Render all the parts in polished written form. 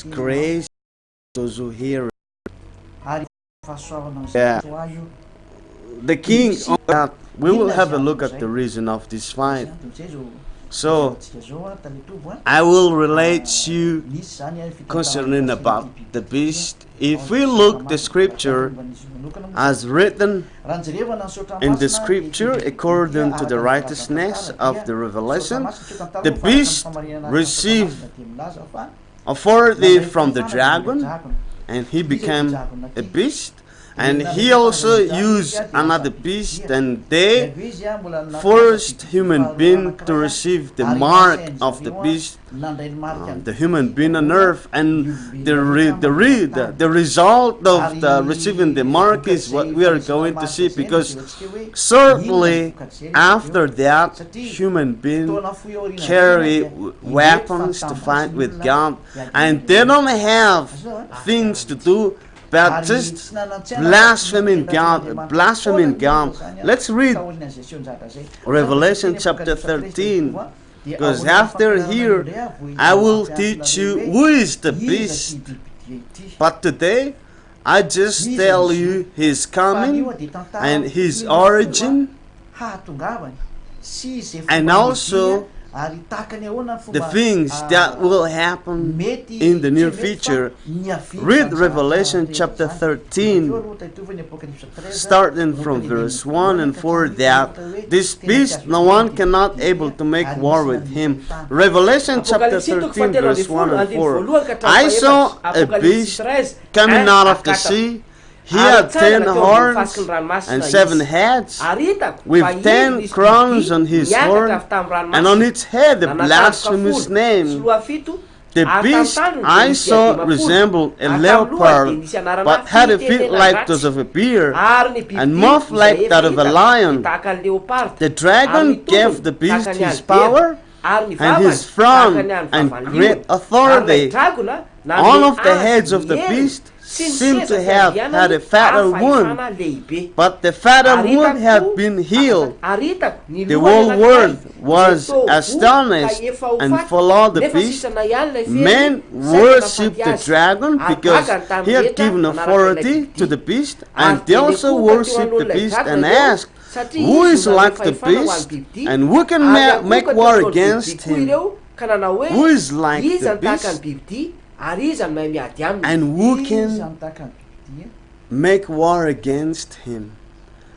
gives grace to those who hear it. Yeah. The king, we will have a look at the reason of this fight. So, I will relate you concerning about the beast. If we look the scripture as written in the scripture according to the righteousness of the revelation, the beast received authority from the dragon, and he became a beast. And he also used another beast, and they forced human being to receive the mark of the beast, the human being on earth. And the result of the receiving the mark is what we are going to see, because certainly after that, human being carry weapons to fight with God, and they don't have things to do but just blaspheming God. Let's read Revelation chapter 13, because after here I will teach you who is the beast. But today I just tell you his coming and his origin, and also the things that will happen in the near future. Read Revelation chapter 13, starting from verse 1 and 4, that this beast, no one cannot able to make war with him. Revelation chapter 13, verse 1 and 4. I saw a beast coming out of the sea. He had 10 horns and 7 heads, with 10 crowns on his horn, and on its head a blasphemous name. The beast I saw resembled a leopard, but had a feet like those of a bear, and mouth like that of a lion. The dragon gave the beast his power and his throne and great authority. All of the heads of the beast seem to have had a fatal wound, but the fatal wound had been healed. The whole world was astonished and followed the beast. Men worshipped the dragon because he had given authority to the beast, and they also worshipped the beast and asked, who is like the beast, and who can make war against him? Who is like the beast, and who can make war against him?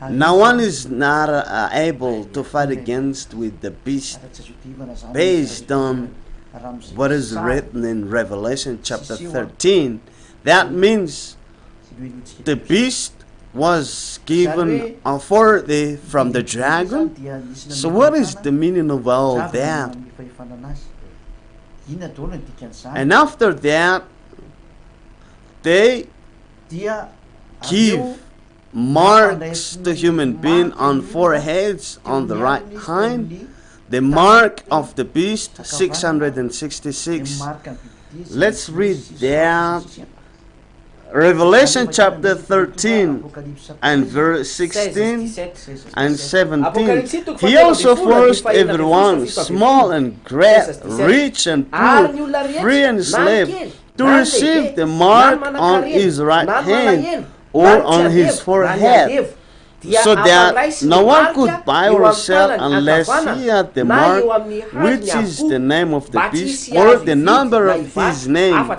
No one is not able to fight against with the beast, based on what is written in Revelation chapter 13. That means the beast was given authority from the dragon. So what is the meaning of all that? And after that, they give marks to human being on foreheads, on the right hand, the mark of the beast, 666. Let's read that. Revelation chapter 13 and verse 16 and 17. He also forced everyone, small and great, rich and poor, free and slave, to receive the mark on his right hand or on his forehead, so that no one could buy or sell unless he had the mark, which is the name of the beast or the number of his name.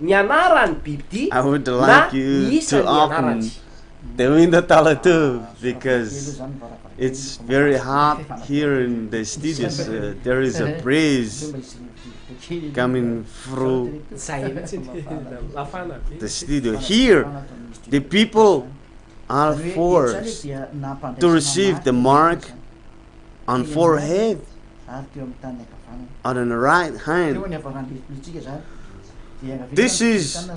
I would like you to open the window too, because it's very hot here in the studios. There is a breeze coming through the studio. Here, the people are forced to receive the mark on forehead, on the right hand. This is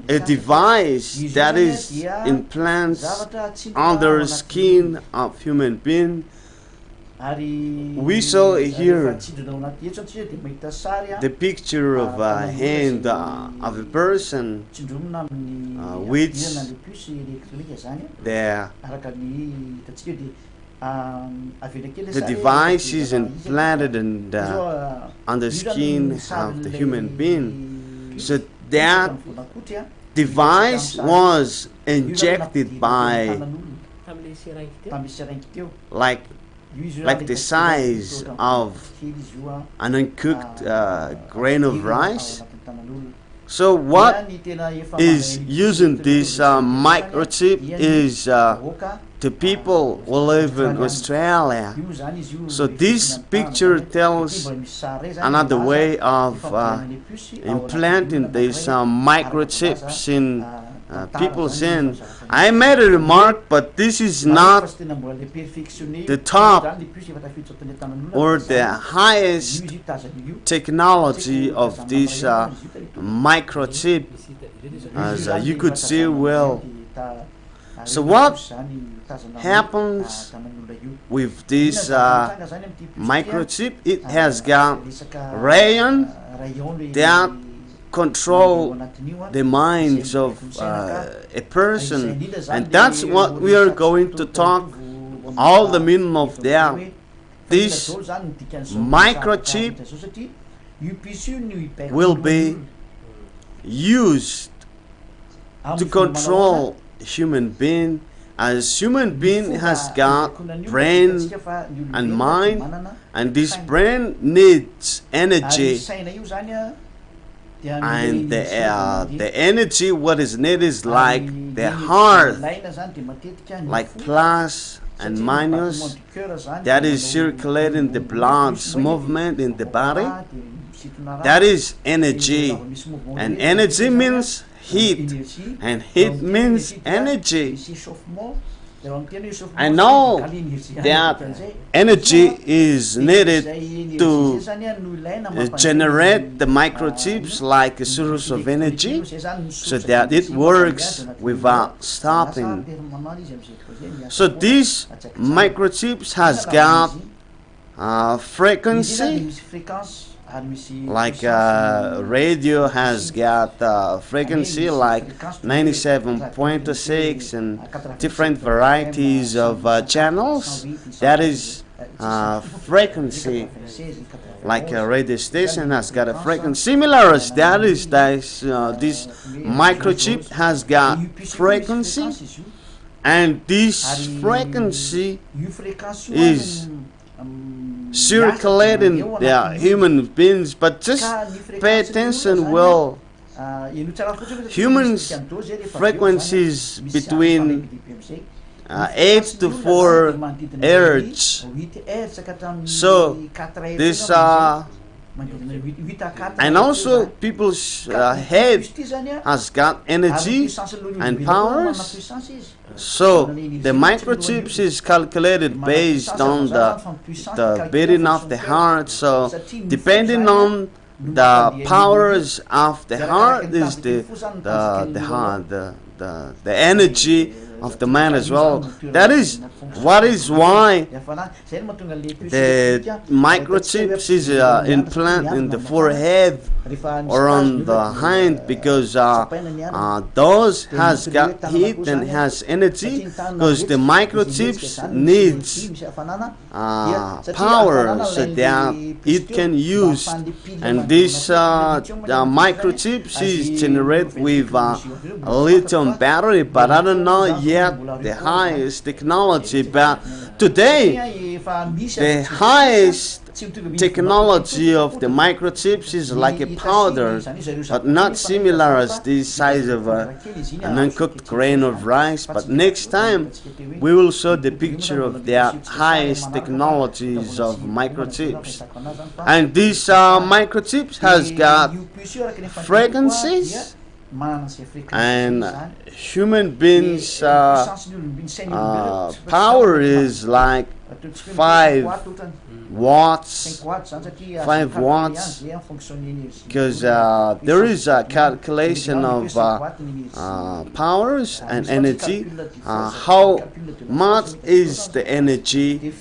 a device that is implanted under the skin of human being. We saw here the picture of a hand of a person, which the device is implanted and on the skin of the human being. So that device was injected by like the size of an uncooked grain of rice. So what is using this microchip is the people who live in Australia. So this picture tells another way of implanting these microchips in people's in. I made a remark, but this is not the top or the highest technology of this microchip, as you could see well. So what happens with this microchip? It has got rayon that control the minds of a person, and that's what we are going to talk all the meaning of that. This microchip will be used to control human being, as human being has got brain and mind, and this brain needs energy, and the energy what is needed is like the heart, like plus and minus, that is circulating the blood's movement in the body. That is energy, and energy means heat, and heat means energy. I know that energy is needed to generate the microchips like a source of energy, so that it works without stopping. So this microchips has got frequency, like radio has got frequency like 97.6 and different varieties of channels. That is frequency. Like a radio station has got a frequency similar as that is this microchip has got frequency, and this frequency is circulating the human beings. But just pay attention well. Humans' frequencies between 8 to 4 hertz. So this and also people's head has got energy and powers. So the microchips is calculated based on the beating of the heart. So depending on the powers of the heart is the energy of the man as well. That is why the microchips is implanted in the forehead or on the hand, because those has got heat and has energy, because the microchips needs power so that it can use, and this the microchips is generated with a lithium battery, but I don't know yet the highest technology. But today the highest technology of the microchips is like a powder, but not similar as the size of an uncooked grain of rice. But next time we will show the picture of the highest technologies of microchips, and this microchips has got frequencies, and human beings power is like 5 watts, because there is a calculation of powers and energy. How much is the energy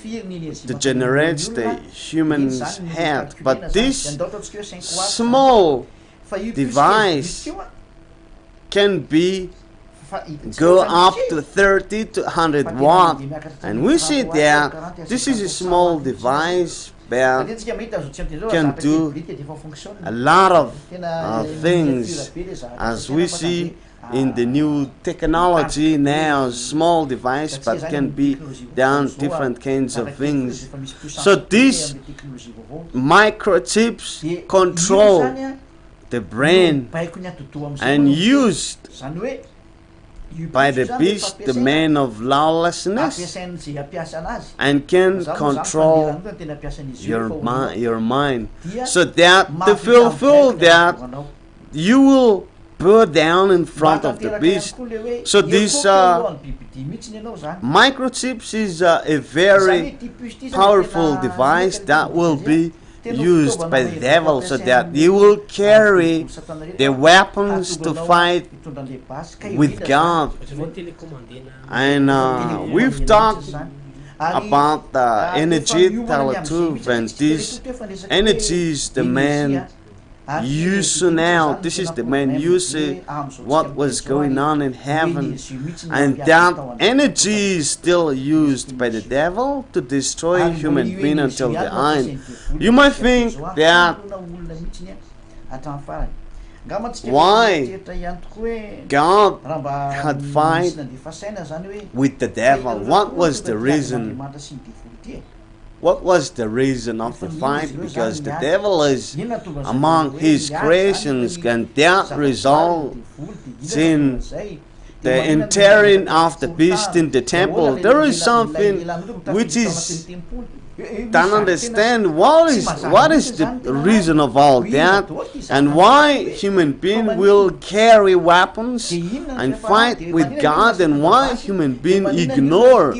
to generate the human's head? But this small device can be go up to 30 to 100 watt, and we see that this is a small device that can do a lot of things, as we see in the new technology now. Small device, but can be done different kinds of things. So these microchips control the brain and used by the beast, the man of lawlessness, and can control your mind, so that to fulfill that you will bow down in front of the beast. So this microchips is a very powerful device that will be used by the devil, so that you will carry the weapons to fight with God. And we've talked about the energy too, and this energy is the man use now. This is the man use what was going on in heaven, and that energy is still used by the devil to destroy human being until the end. You might think that why God had fight with the devil. What was the reason? What was the reason of the fight? Because the devil is among his creations, and that results in the entering of the beast in the temple. There is something which is don't understand what is the reason of all that, and why human being will carry weapons and fight with God, and why human being ignore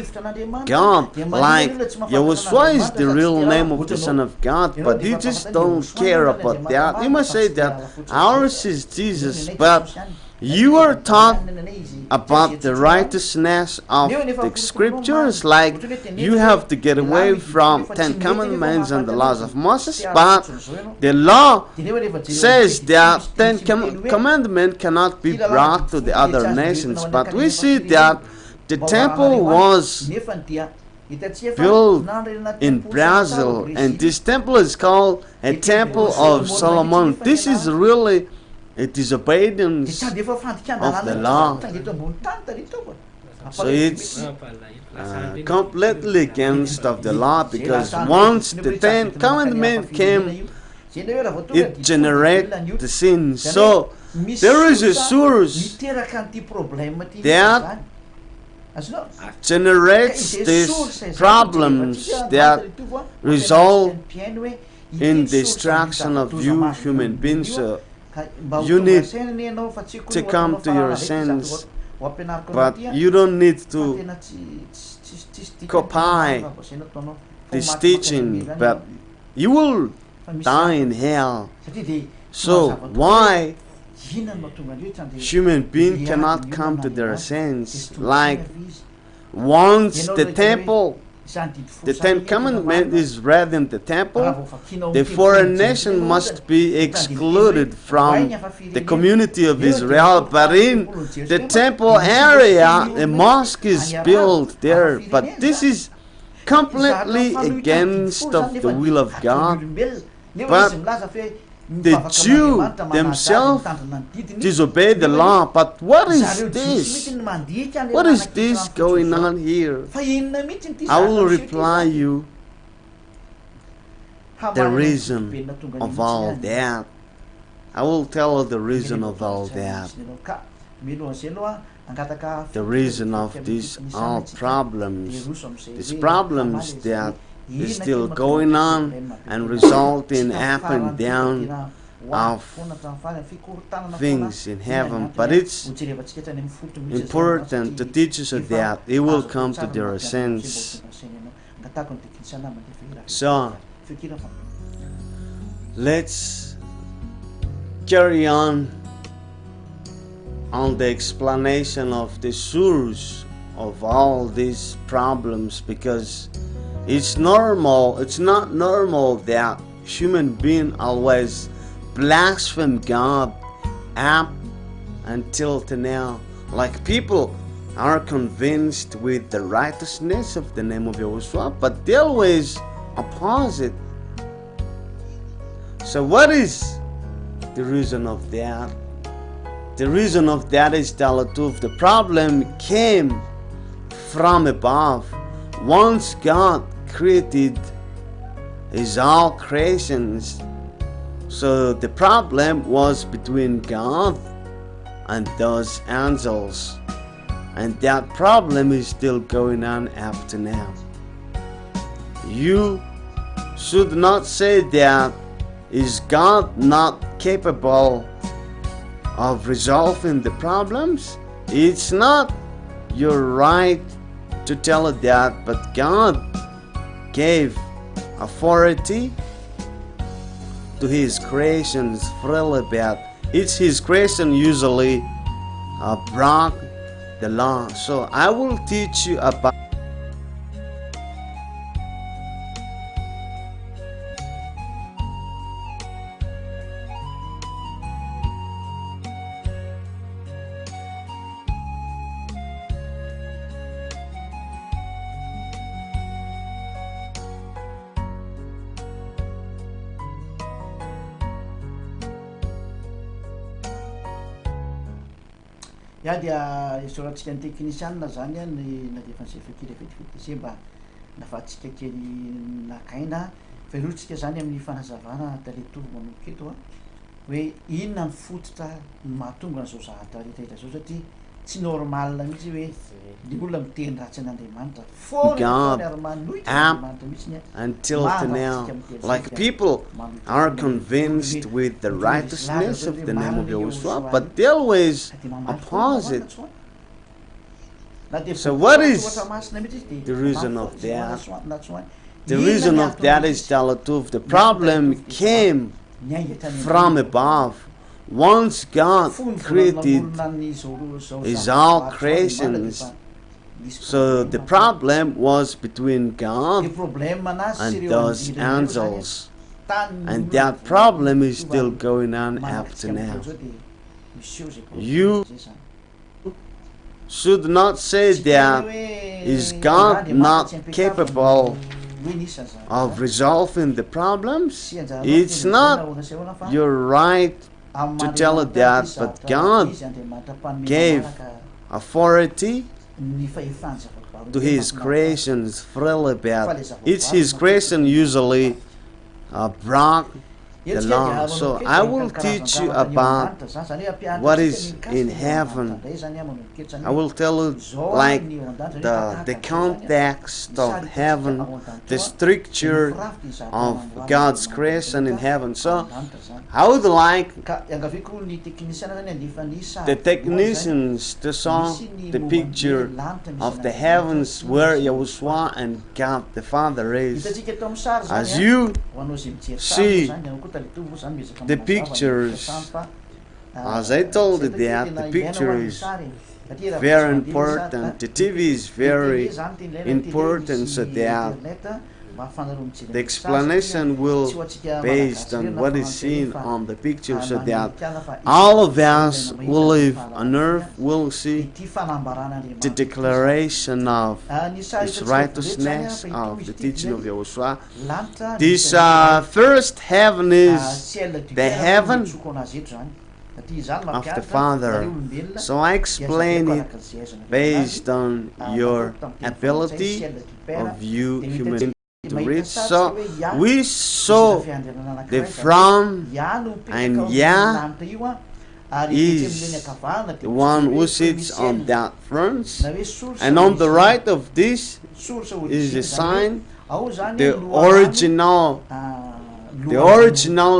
God. Like Yahushua is the real name of the Son of God, but you just don't care about that. You must say that ours is Jesus, but you are taught about the righteousness of the scriptures, like you have to get away from 10 commandments and the laws of Moses, but the law says that 10 commandments cannot be brought to the other nations. But we see that the temple was built in Brazil, and this temple is called a Temple of Solomon. This is really a disobedience of the law. So it's completely against of the law, because once the 10 commandments came, it generates the sin. So there is a source that generates these problems that result in destruction of you human beings. So you need to come to your sense, but you don't need to copy this teaching, but you will die in hell. So why human beings cannot come to their sense? Like once the temple, the 10 commandments is read in the temple, the foreign nation must be excluded from the community of Israel. But in the temple area, a mosque is built there. But this is completely against of the will of God. But the Jew themselves disobey the law. But what is this? What is this going on here? I will reply you the reason of all that. I will tell you the reason of all that. The reason of these all problems. These problems that is still going on and result in up and down of things in heaven. But it's important to teach us that it will come to their sense. So let's carry on the explanation of the source of all these problems, because it's not normal that human being always blaspheme God up until to now. Like people are convinced with the righteousness of the name of Yahushua, but they always oppose it. So what is the reason of that? The reason of that is Talatuf. The problem came from above. Once God created His all creations, so the problem was between God and those angels, and that problem is still going on up to now. You should not say that is God not capable of resolving the problems. It's not your right to tell it that, but God gave authority to His creations freely about. It's His creation usually broke the law. So I will teach you about Ya dia soratsika ny teknisianina zany a ny na dia efa nizay fetifety mba nafahatsika kely nakaina ferotsika zany amin'ny fanazavana taletovy manomboka eto a hoe inona ny fototra mahatonga an'izao zahatra rehetrarehetra zao satria tsy normal mihitsy hoe ny olona miteny ratsy an'Andriamanitra until to now. Like people are convinced with the righteousness of the name of Yahushua, but they always oppose it. So what is the reason of that? The reason of that is Talatuf. The problem came from above. Once God created His all creations, so the problem was between God and those angels, and that problem is still going on up to now. You should not say that is God not capable of resolving the problems. It's not your right to tell it that, but God gave authority to His creations freely about. It's His creation usually broke the law. So I will teach you about what is in heaven. I will tell you like the context of heaven, the structure of God's creation in heaven. So I would like the technicians to show the picture of the heavens where Yahushua and God the Father is. As you see the pictures, as I told you that the picture is very important, the TV is very important, so that the explanation will based on what is seen on the picture, so that all of us who live on earth will see the declaration of His righteousness, of the teaching of Yahushua. This first heaven is the heaven of the Father. So I explain it based on your ability of you human to read. So we saw the from, and Yah is the one who sits on that throne, and on the right of this is the sign, the original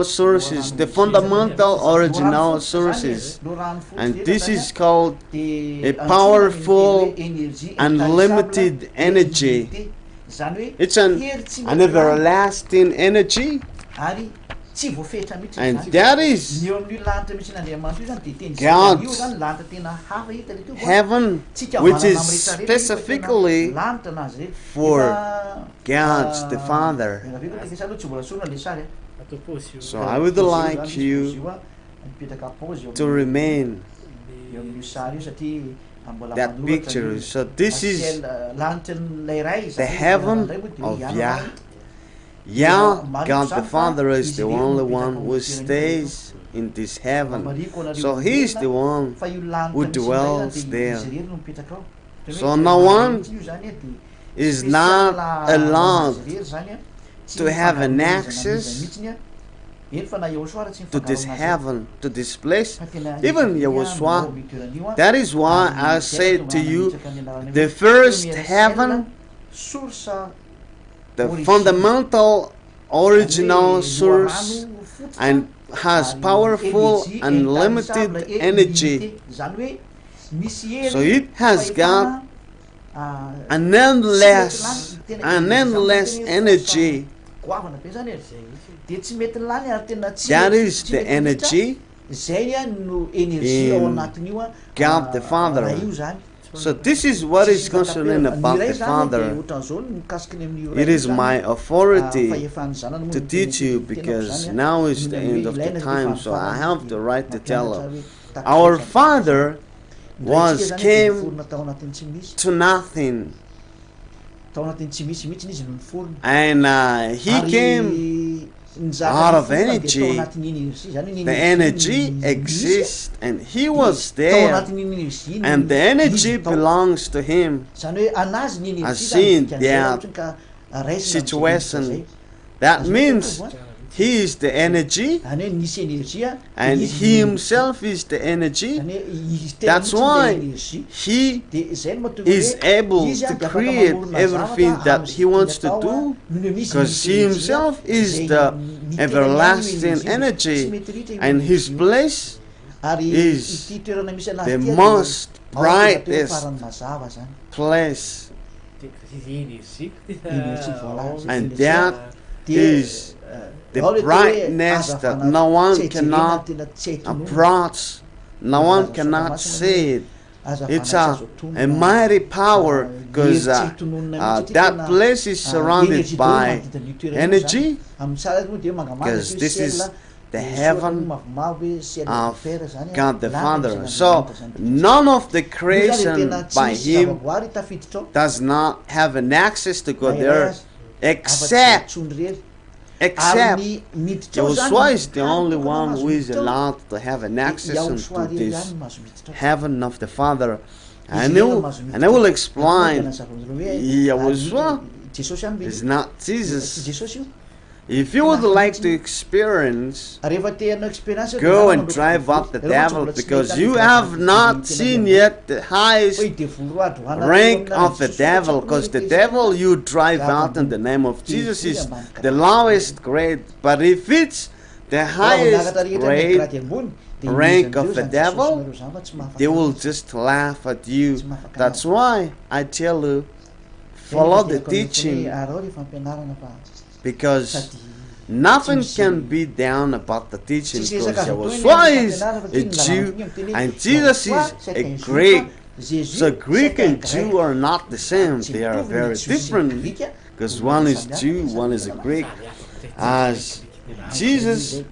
sources, the fundamental original sources, and this is called a powerful unlimited energy. It's an everlasting energy, and that is God's heaven, which is specifically for God the Father. So I would like you to remain that picture. So this is the heaven of Yah. Yah, God the Father, is the only one who stays in this heaven. So He is the one who dwells there. So no one is not allowed to have an access to this heaven, to this place, even Yahushua. That is why I say to you, the first heaven, the fundamental, original source, and has powerful, unlimited energy. So it has got an endless energy. That is the energy in God the Father. So this is what is concerning about the Father. It is my authority to teach you, because now is the end of the time, so I have the right to tell you. Our Father came to nothing, and He came out of energy. The energy exists, and He was there, and the energy belongs to Him. As seen that situation, that means He is the energy, and He Himself is the energy. That's why He is able to create everything that He wants to do, because He Himself is the everlasting energy, and His place is the most brightest place, and that is the brightness that no one cannot approach, no one cannot see it. It's a mighty power, because that place is surrounded by energy, because this is the heaven of God the Father. So none of the creation by Him does not have an access to go there, except Yahushua is the only one who is allowed to have an access into this heaven of the Father. And I will explain. Yahushua is not Jesus. If you would like to experience, go and drive out the devil, because you have not seen yet the highest rank of the devil, because the devil you drive out in the name of Jesus is the lowest grade. But if it's the highest grade rank of the devil, they will just laugh at you. That's why I tell you, follow the teaching, because nothing can be done about the teaching, because Yahushua is a Jew and Jesus is a Greek. So Greek and Jew are not the same. They are very different, because one is Jew, one is a Greek. As Jesus,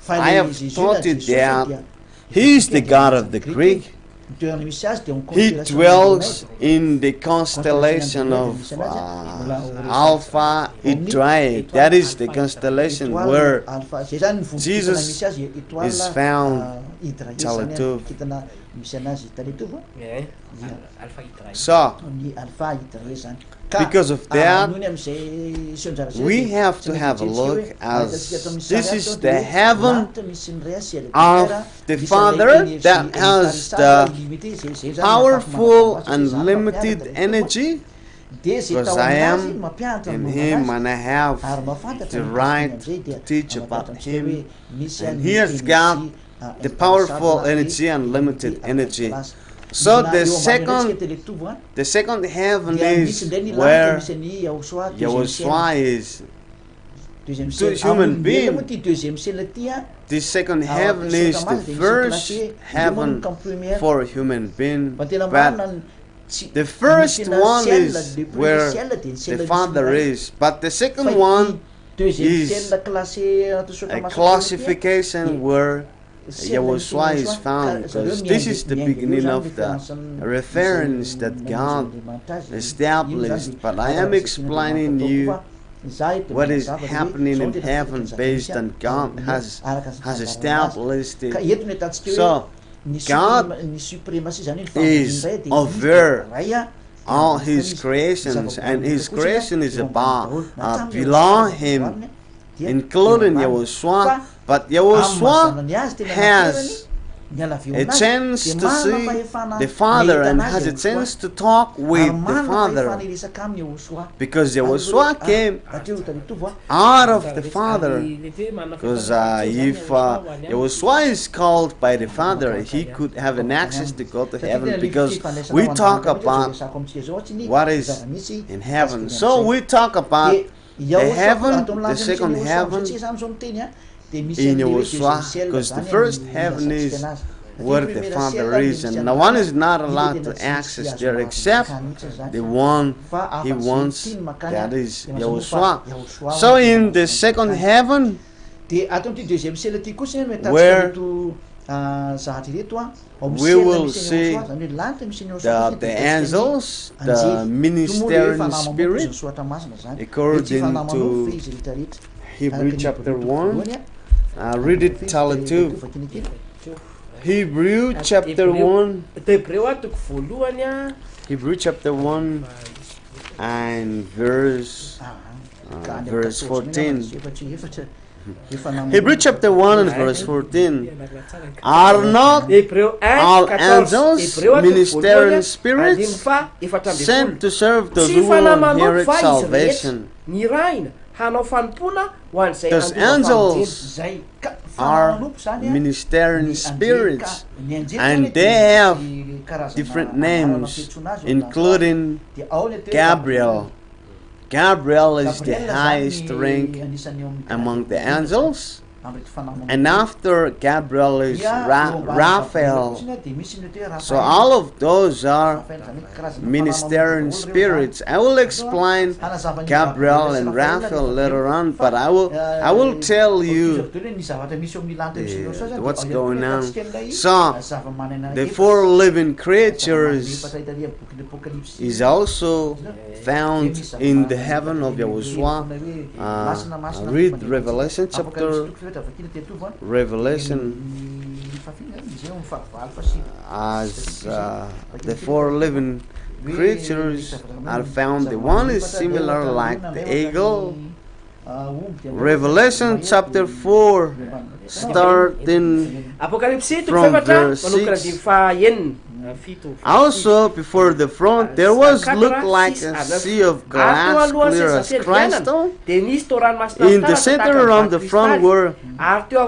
I have taught you that He is the God of the Greek. He dwells in the constellation of Alpha Idrae. That is the constellation where Jesus is found. So, because of that, we have to have a look, as this is the heaven of the Father that has the powerful and limited energy, because I am in Him and I have the right to teach about Him, and He has got the powerful energy and limited energy. So the second heaven is where Yahushua is to human being. The second heaven is the first heaven for a human being. But the first one is where the Father is. But the second one is a classification where Yahushua is found, because this is the beginning of the reference that God established. But I am explaining you what is happening in heaven based on God has established it. So God is over all His creations, and His creation is about below Him, including Yahushua. But Yahushua has a chance to see the Father and has a chance to talk with the Father, because Yahushua came out of the Father. Because if Yahushua is called by the Father, He could have an access to go to heaven, because we talk about what is in heaven. So we talk about the heaven, the second heaven in Yahushua, because the first heaven is where the Father is, and no one is not allowed to access there except the one He wants, that is Yahushua. So in the second heaven, where we will see the angels, the ministering spirit, according to Hebrew chapter 1. Read it, tell it too. Hebrew chapter 1. Hebrew chapter 1 and verse 14. Hebrew chapter 1 and verse 14. Are not all angels ministering spirits sent to serve those who will inherit salvation? Those angels are ministering spirits, and they have different names, including Gabriel. Gabriel is the highest rank among the angels, and after Gabriel is Raphael. So all of those are ministering spirits. I will explain Gabriel and Raphael later on, but I will tell you what's going on. So the four living creatures is also found in the heaven of Yahushua. Read Revelation chapter as the four living creatures are found. The one is similar like the eagle. Revelation chapter 4, starting from verse 6. Also, before the front, there looked like a sea of glass, clear as crystal. In the center around the front were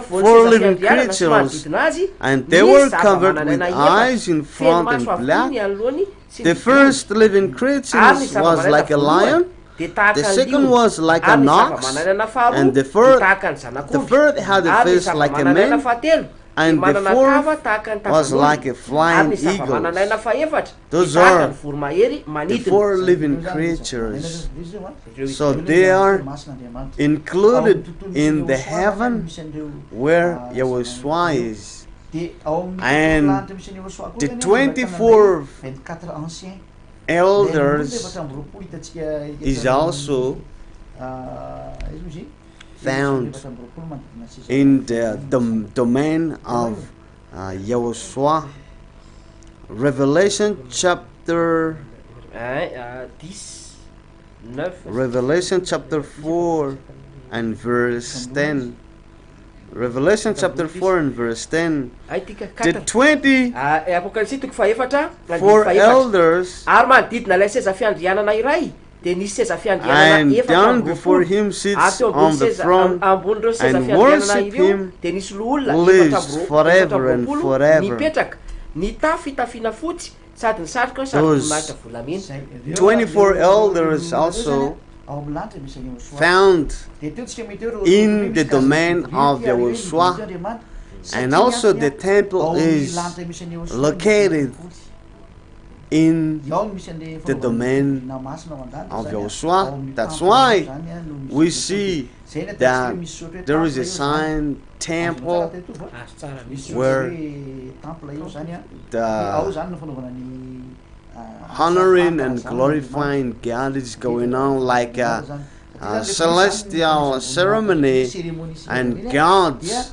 four living creatures, and they were covered with eyes in front and black. The first living creature was like a lion. The second was like an ox, and the third had a face like a man, and the fourth was like a flying eagle. Those are the four living creatures. So they are included in the heaven where Yahushua is. And the 24 elders is also found in the domain of Yahushua. Revelation chapter 4 and verse 10. Revelation chapter 4 and verse 10. The 24 elders, and down before him sits on the throne, and worship him lives forever and forever. Those 24 elders also found in the domain of Yahushua, and also the temple is located in the domain of Yahushua. That's why we see that there is a sign temple where the honoring and glorifying God is going on, like a celestial ceremony, and God's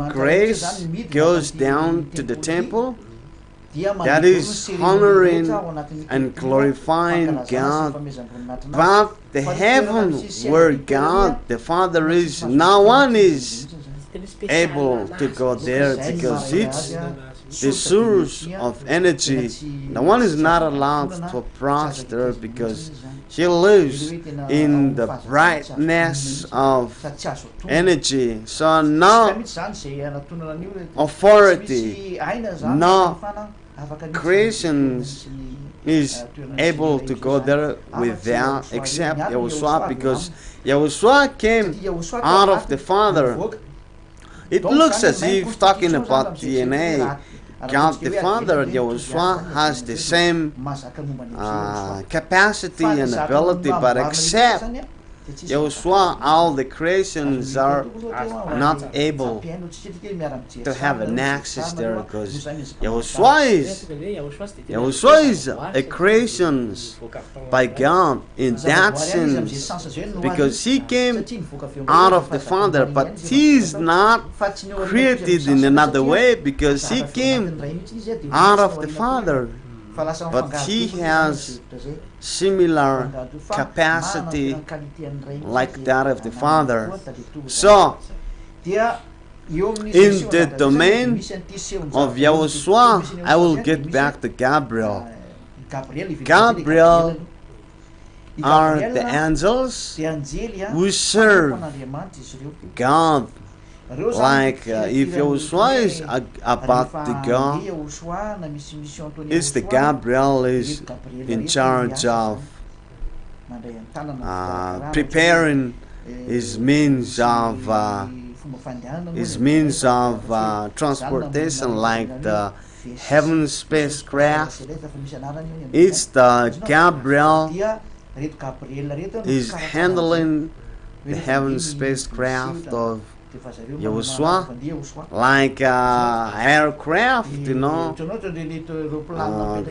grace goes down to the temple. That is honoring and glorifying God. But the heaven where God the Father is, no one is able to go there because it's the source of energy. No one is not allowed to approach there because he lives in the brightness of energy. So no authority, no Christians is able to go there without except Yahushua, because Yahushua came out of the Father. It looks as if talking about DNA, God the Father, Yahushua has the same capacity and ability, but except Yahushua, all the creations are not able to have an access there, because Yahushua is a creation by God in that sense, because he came out of the Father, but he is not created in another way because he came out of the Father. But he has similar capacity like that of the Father. So, in the domain of Yahushua, I will get back to Gabriel. Gabriel are the angels who serve God. Like if Yahushua is about to go, it's the Gabriel is in charge of preparing his means of transportation, like the heaven spacecraft. It's the Gabriel is handling the heaven spacecraft of Yahushua, like aircraft,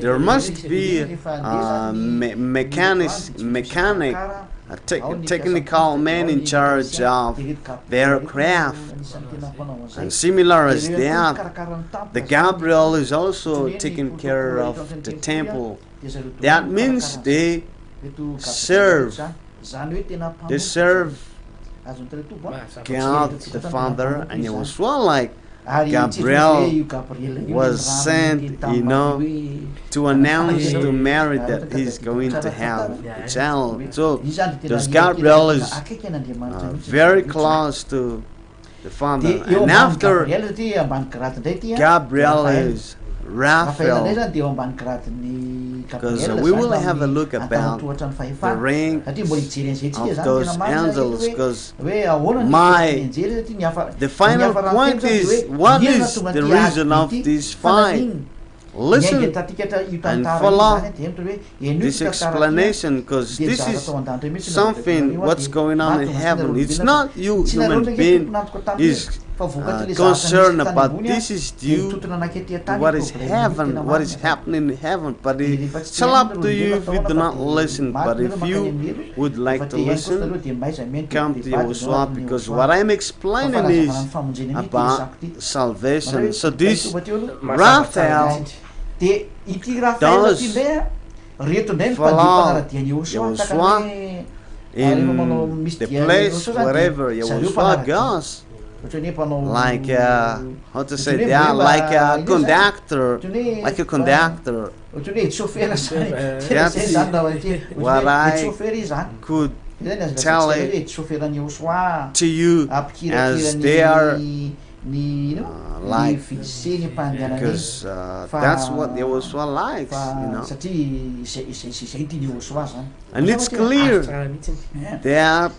there must be a technical man in charge of the aircraft. And similar as that, the Gabriel is also taking care of the temple. That means they serve God the Father, and Yahushua, like Gabriel was sent, to announce to Mary that he's going to have a child. So, because Gabriel is very close to the Father, and after Gabriel is Raphael, because we will have a look about the rank of those angels, because the final point is, what is the reason of this fight? Listen and follow this explanation, because this is something what's going on in heaven. It's not you human being is concerned about this is due to what is heaven, what is happening in heaven, but it's all up to you if you do not listen. But if you would like to listen, come to Yahushua, because what I'm explaining is about salvation. So this Raphael does follow Yahushua in the place wherever Yahushua goes. Like how to say that? Like a conductor. That's what I could tell it to you, as they are like, because that's what Yahushua likes, And it's clear that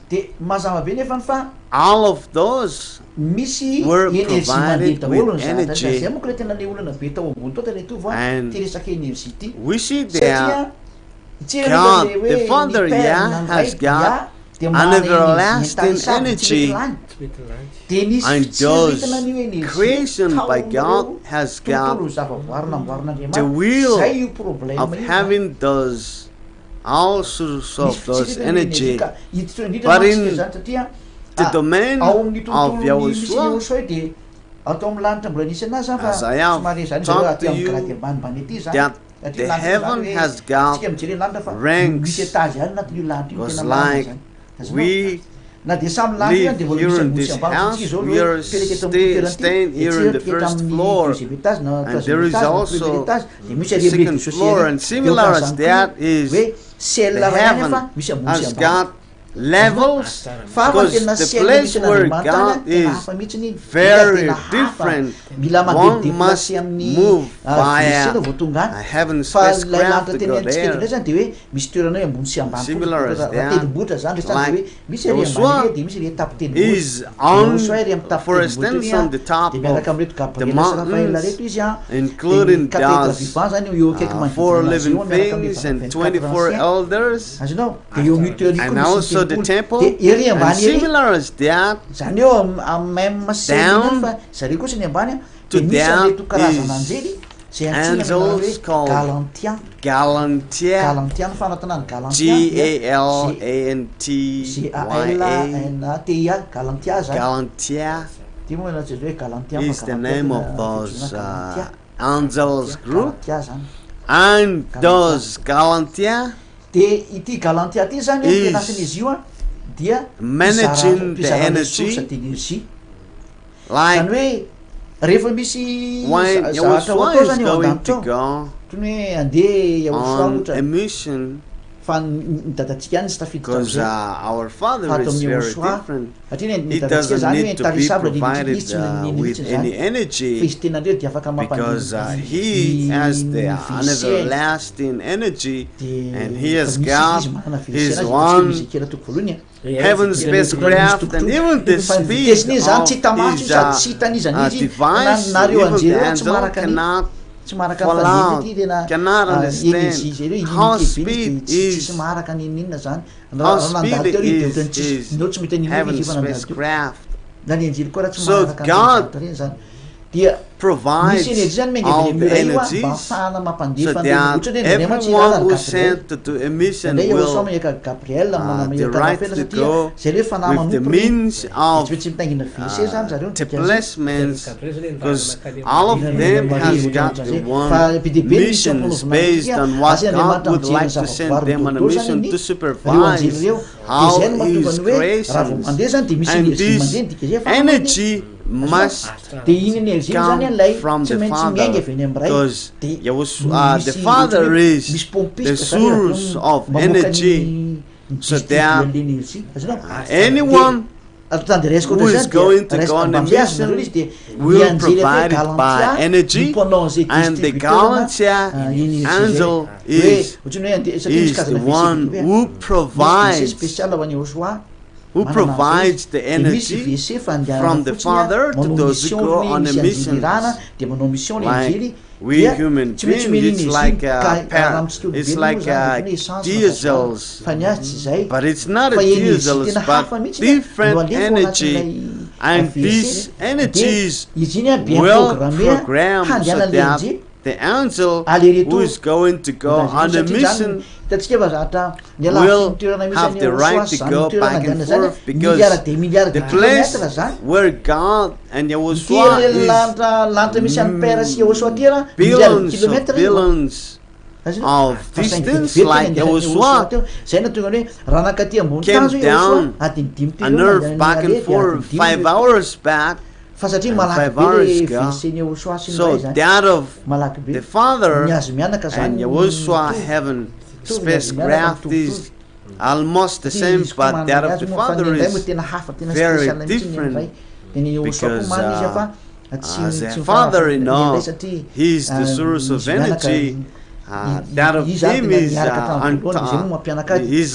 all of those misy were energy mandeha provided daholo with ny energy. zay monko le tena le olana be tao ambony tao tena tovy And ty resaka energy ty we see satria that God, the Father, has got an everlasting energy, and those creation by God has got the will of having those all sorts of those energy, but in the domain of Yahushua, as I have talked to you, that the heaven has got ranks, was like we live here in this house, we are staying here in the first floor, and there is also the second floor, and similar as that is the heaven has got levels, because the place where God is very different. One must move via a heaven spacecraft to go there. Similar as that, like Yahushua is on, for instance, on the top of the mountains, including those 4 living things and 24 elders, and also the temple, and similar as that, down to that is angels called Galantia, Galantia is the name of those angels group, and those Galantia is managing the energy, like when Yahushua is going to go on a mission, because our Father is very different. He doesn't need to be provided with any energy, because He has the everlasting energy, and He has got His one heaven spacecraft, and even the speed of His device, even the angel cannot fall out, cannot understand how speed is heaven spacecraft. So God provides all the energies, so that everyone who is sent to do a mission will the right to go with the means of placements, because all of them has got the one missions based on what God would like to send them on a mission to supervise how His creation, and this energy must come from the Father, because the Father is the source of energy, so that anyone who is going to go on a mission will provide it by energy, and the Galantia angel is the one who provides the energy from the Father to those who go on a mission. Like we human beings, it's like diesels, but it's not a diesels, but different energy, and these energies will program so that the angel who is going to go on a mission will have the right to go back and forth, because the place where God and Yahushua is billions of distance, like Yahushua came down on earth back and forth 5 hours back, 5 hours ago. So that of the Father and Yahushua heaven spacecraft is almost the same, but that of the Father is very different, because as a Father, He is the source of energy, that of him is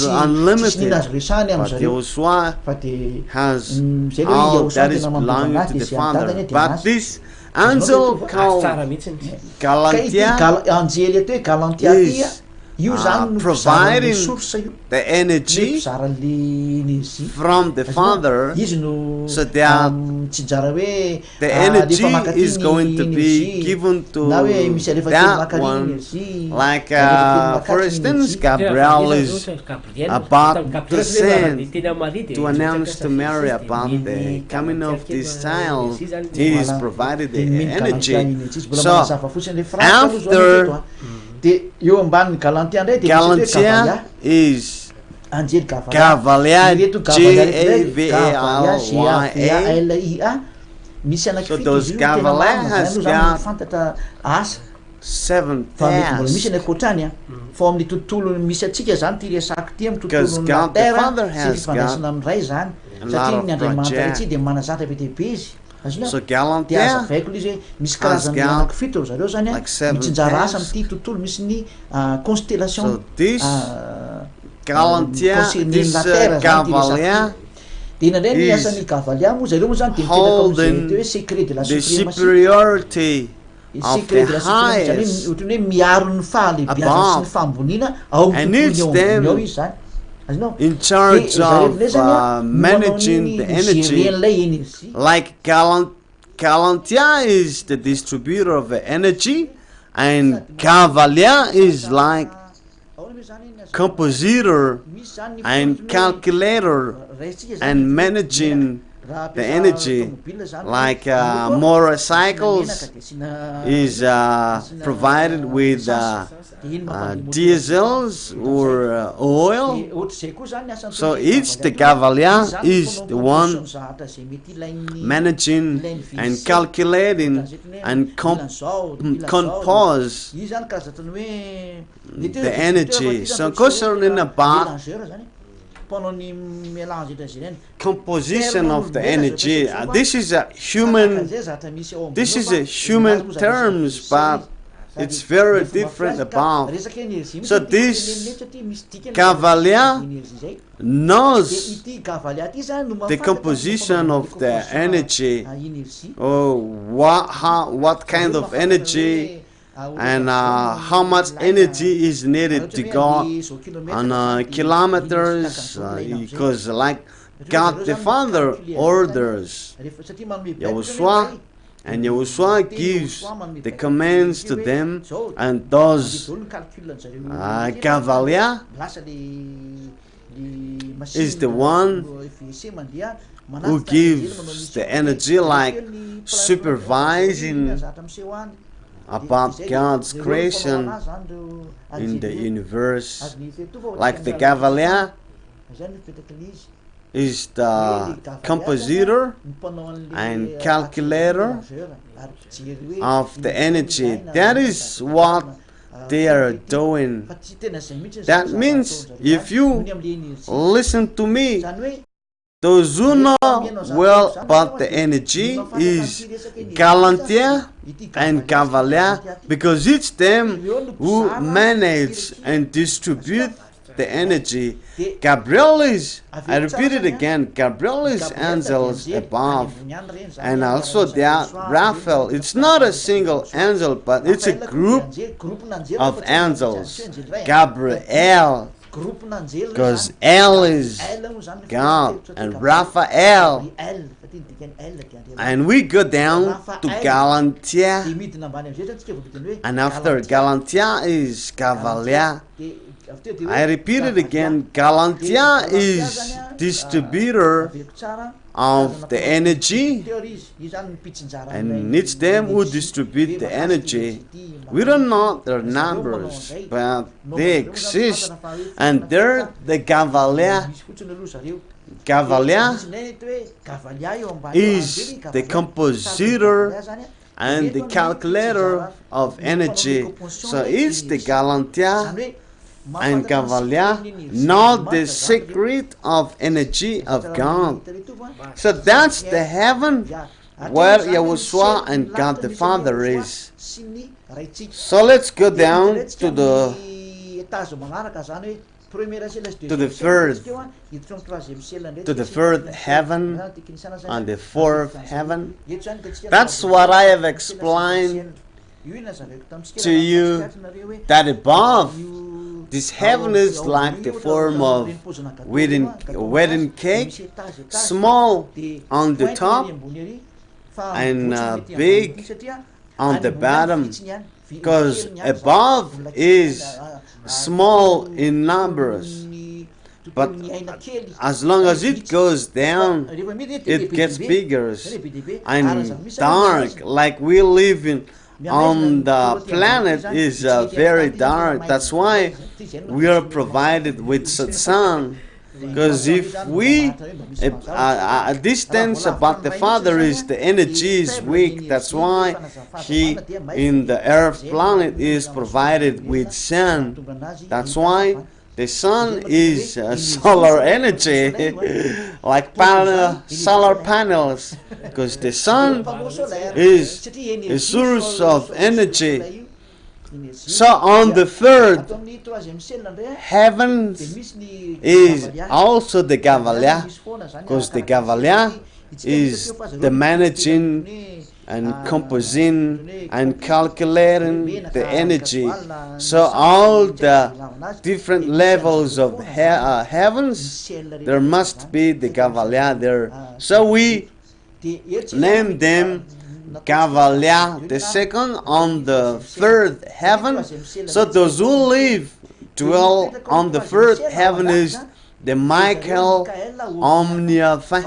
unlimited, but Yahushua has all that is belonging to the Father. But this angel called Galantia is providing the energy from the Father, so that the energy is going to be given to that one. Like, for instance, Gabriel is about to send to announce to Mary about the coming of this child. He is provided the energy. So after Galantia is Cavalier, Gavalya. So those Cavalier has got 7 tasks. Because God the Father has got a lot of projects. So Galantia has got like 7 tasks. So this Galantia, this Cavalier is holding the superiority of the highest above, and it's them in charge of managing the energy. Like Galantia is the distributor of the energy, and Cavalier is like compositor and calculator and managing the energy. Like motorcycles is provided with diesels or oil. So each the Cavalier is the one managing and calculating and compose the energy. So concerning about composition of the energy, this is a human terms, but it's very different about. So this Cavalier knows the composition of the energy, or what kind of energy, and how much energy is needed to go on kilometers, because like God the Father orders Yahushua, and Yahushua gives the commands to them, and those Cavalier is the one who gives the energy, like supervising about God's creation in the universe. Like the Cavalier is the compositor and calculator of the energy. That is what they are doing. That means if you listen to me, those who know well about the energy is Galantia and Cavalier, because it's them who manage and distribute the energy. Gabriel is, I repeat it again, Gabriel is angels above, and also there Raphael. It's not a single angel, but it's a group of angels. Gabriel, because El is God, and Raphael, and we go down to Galantia, and after Galantia is Cavalier. I repeat it again, Galantia is distributor of the energy, and it's them who distribute the energy. We don't know their numbers, but they exist, and they're the Cavalier. Cavalier is the compositor and the calculator of energy. So it's the Galantia and Cavalier know the secret of energy of God. So that's the heaven where Yahushua and God the Father is. So let's go down to the third heaven and the fourth heaven. That's what I have explained to you, that above this heaven is like the form of wedding cake, small on the top and big on the bottom, because above is small in numbers, but as long as it goes down, it gets bigger and dark, like we live in on the planet is very dark. That's why we are provided with satsang, because if we a distance about the Father is the energy is weak. That's why he in the earth planet is provided with sun. That's why the sun is solar energy, like solar panels, because the sun is a source of energy. So on the third heaven is also the Gavalia, because the Gavalia is the managing and composing and calculating the energy. So all the different levels of heavens, there must be the Gavalia there. So we name them Gavalia the second on the third heaven. So those who dwell on the third heaven is the Michael Omnia-Fin.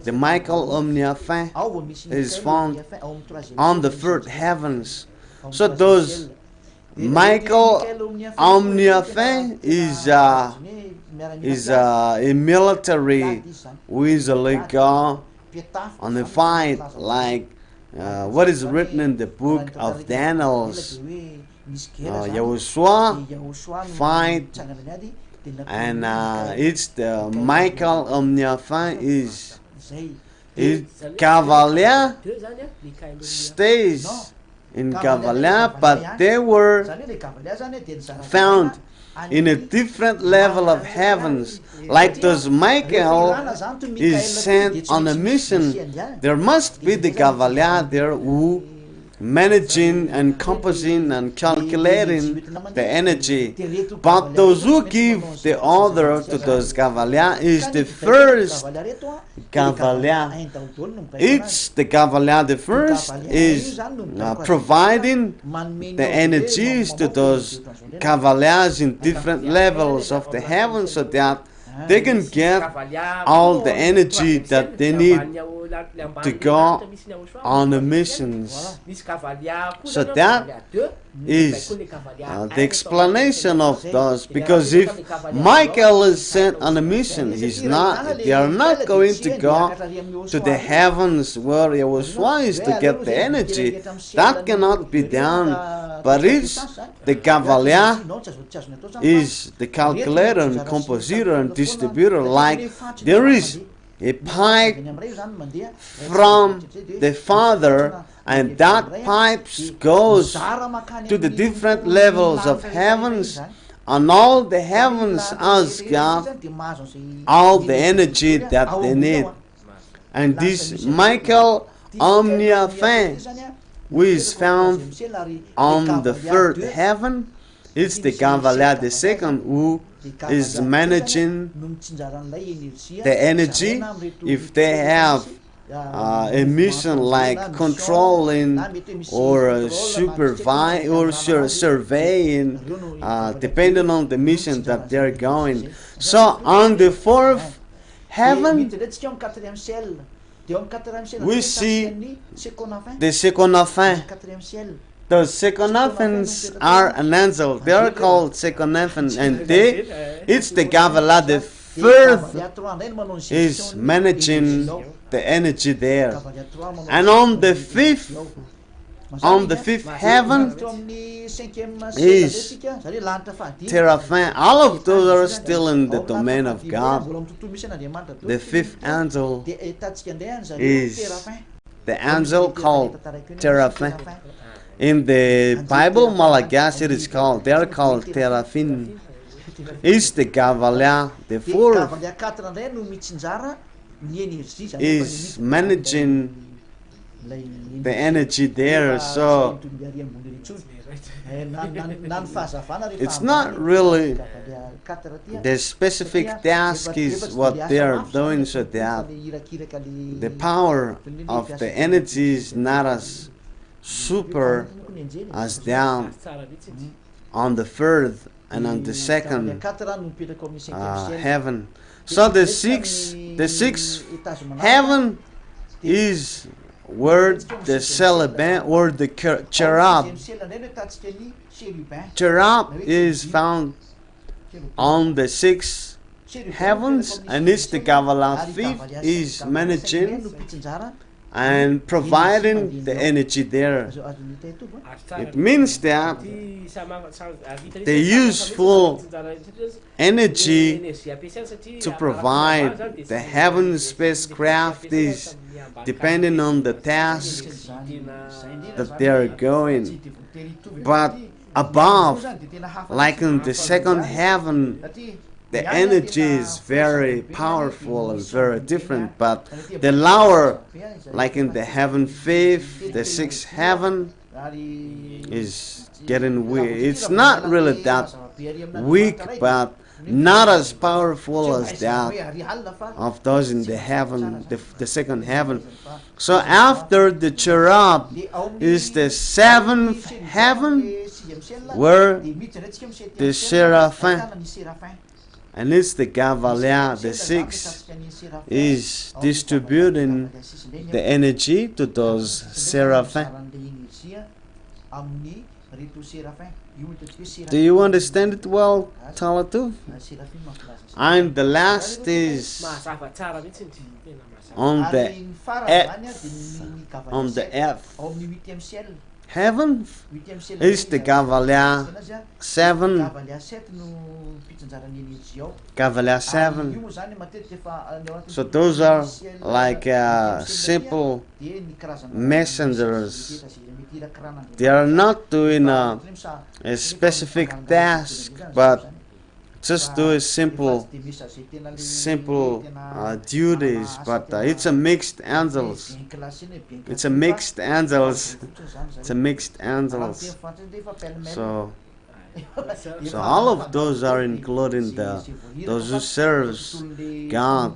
The Michael Omnia-Fin is found on the third heavens. So those Michael Omnia-Fin is a military who usually go on a fight, like what is written in the book of Daniels. Yahushua fight, and it's the Michael Omnia-Fin is Cavalier stays in Cavalier, but they were found in a different level of heavens. Like those Michael is sent on a mission, there must be the Cavalier there who managing and composing and calculating the energy. But those who give the order to those Cavalier is the first Cavalier. It's the Cavalier, the first, is providing the energies to those Cavaliers in different levels of the heavens, so that they can get all the energy that they need to go on the missions. So that is the explanation of those. Because if Michael is sent on a mission, they are not going to go to the heavens where Yahushua is to get the energy. That cannot be done. But it's the Cavalier is the calculator and compositor and distributor. Like there is a pipe from the Father, and that pipe goes to the different levels of heavens, and all the heavens has got all the energy that they need. And this Michael Omnia-Fin, who is found on the third heaven, it's the Cavalier the second who is managing the energy. If they have a mission like controlling or supervising or surveying, depending on the mission that they're going. So on the fourth heaven, we see the Seconafin. The Seconafins are an angel. They are called Seconafin, and it's the Gavala. The fourth is managing the energy there. And on the fifth on the fifth heaven is Teraphim. All of those are still in the domain of God. The fifth angel is the angel called Teraphim. In the Bible, Malagasy, it is called, they are called Teraphim. Is the Gavalia, the fourth, is managing the energy there, so it's not really the specific task is what they are doing, so that the power of the energy is not as super as down on the third and on the second heaven. So the sixth heaven is where the cherubim or the cherub. Cherub is found on the sixth heavens, and it's the Kabbalah fifth is managing and providing the energy there. It means that the useful energy to provide the heaven spacecraft is depending on the task that they are going. But above, like in the second heaven, the energy is very powerful and very different, but the lower, like in the heaven fifth, the sixth heaven, is getting weak. It's not really that weak, but not as powerful as that of those in the heaven, the second heaven. So after the cherub is the seventh heaven, where the seraphim, and it's the Gavalia, the sixth, is distributing the energy to those seraphim. Do you understand it well, Talatu? And the last is on the earth. Heaven is the Gavalia 7. Gavalia 7. So those are like simple messengers. They are not doing a specific task, but just do simple duties. But it's a mixed angels. It's a mixed angels. It's a mixed angels. So all of those are including those who serves God.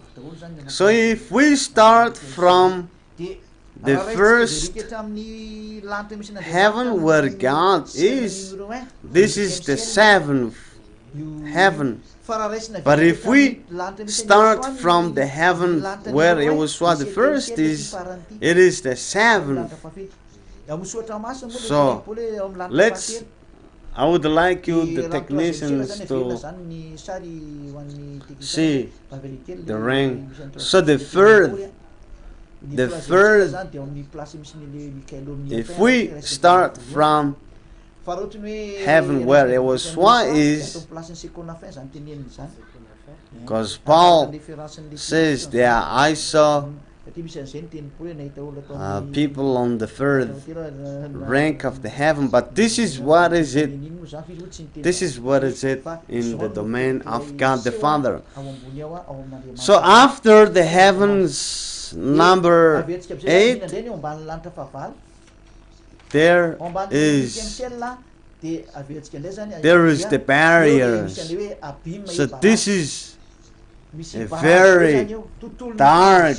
So if we start from the first heaven where God is, this is the seventh heaven. But if we start from the heaven where it was what the first is, it is the seventh. So I would like you, the technicians, to see the ring. So the third, if we start from heaven where it was what is, because Paul says there, I saw people on the third rank of the heaven, but this is what is it. This is what is it in the domain of God the Father. So after the heavens number 8, there is the barriers. So this is a very dark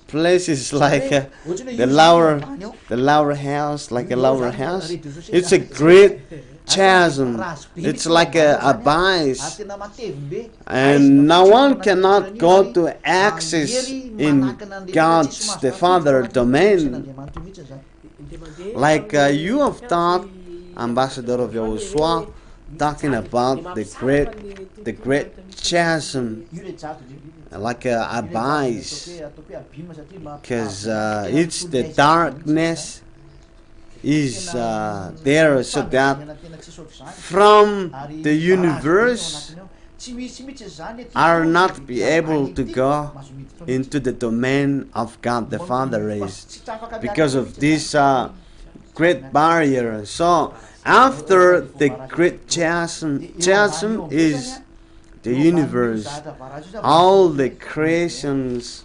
places, like the lower house, like a lower house. It's a great chasm. It's like a abyss, and no one cannot go to access in God's the Father domain. Like you have taught, Ambassador of Yahushua, talking about the great chasm, like a abyss, because it's the darkness is there so that from the universe are not be able to go into the domain of God the Father rays because of this great barrier. So after the great chasm is the universe, all the creations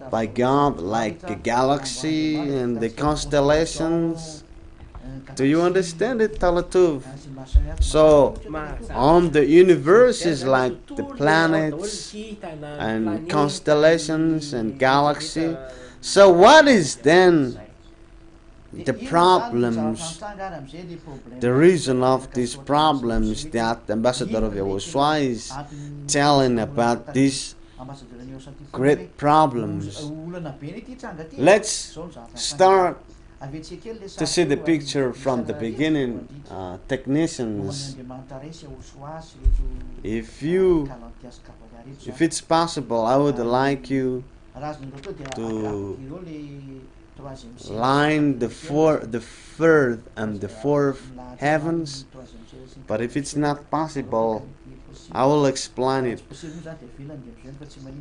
by God, like the galaxy and the constellations. Do you understand it, Talatuv? So, the universe is like the planets and constellations and galaxy. So what is then the problems, the reason of these problems that the ambassador of Yahushua is telling about these great problems? Let's start to see the picture from the beginning. Technicians, if it's possible, I would like you to line the third and the fourth heavens, but if it's not possible, I will explain it.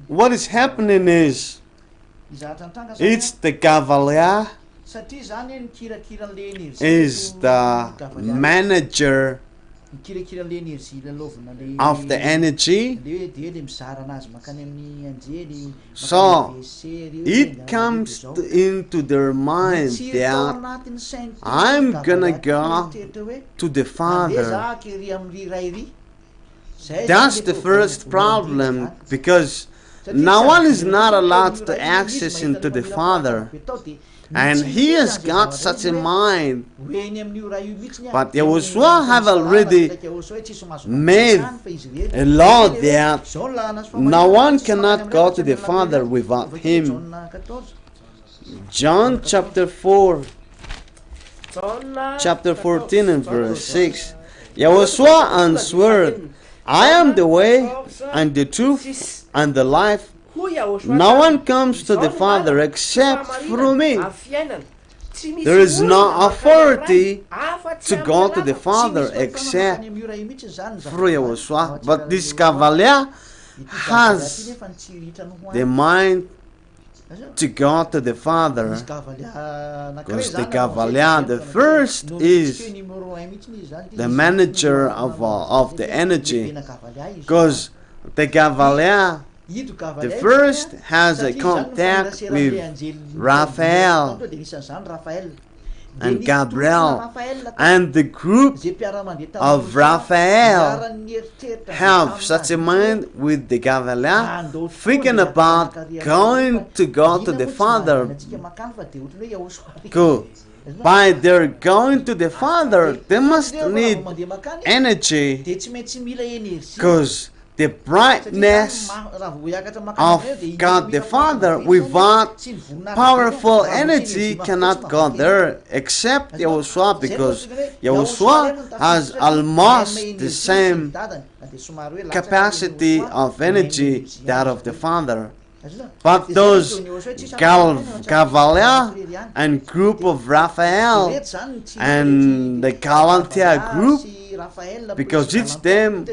What is happening is, it's the Cavalier is the manager of the energy. So it comes into their mind that I'm gonna go to the Father. That's the first problem, because no one is not allowed to access into the Father. And he has got such a mind. But Yahushua have already made a law that no one cannot go to the Father without him. John chapter 4, chapter 14 and verse 6. Yahushua answered, I am the way and the truth and the life. No one comes to the Father except through me. There is no authority to go to the Father except through Yahushua. But this Cavalier has the mind to go to the Father, because the Cavalier, the first, is the manager of the energy, because the Cavalier, the first, has a contact with Raphael and Gabriel, and the group of Raphael have such a mind with the Cavalier, thinking about going to go to the Father. Go. By their going to the Father, they must need energy, because the brightness of God the Father without powerful energy cannot go there except Yahushua, because Yahushua has almost the same capacity of energy that of the Father. But those Cavalier and group of Raphael and the Galantia group, because it's them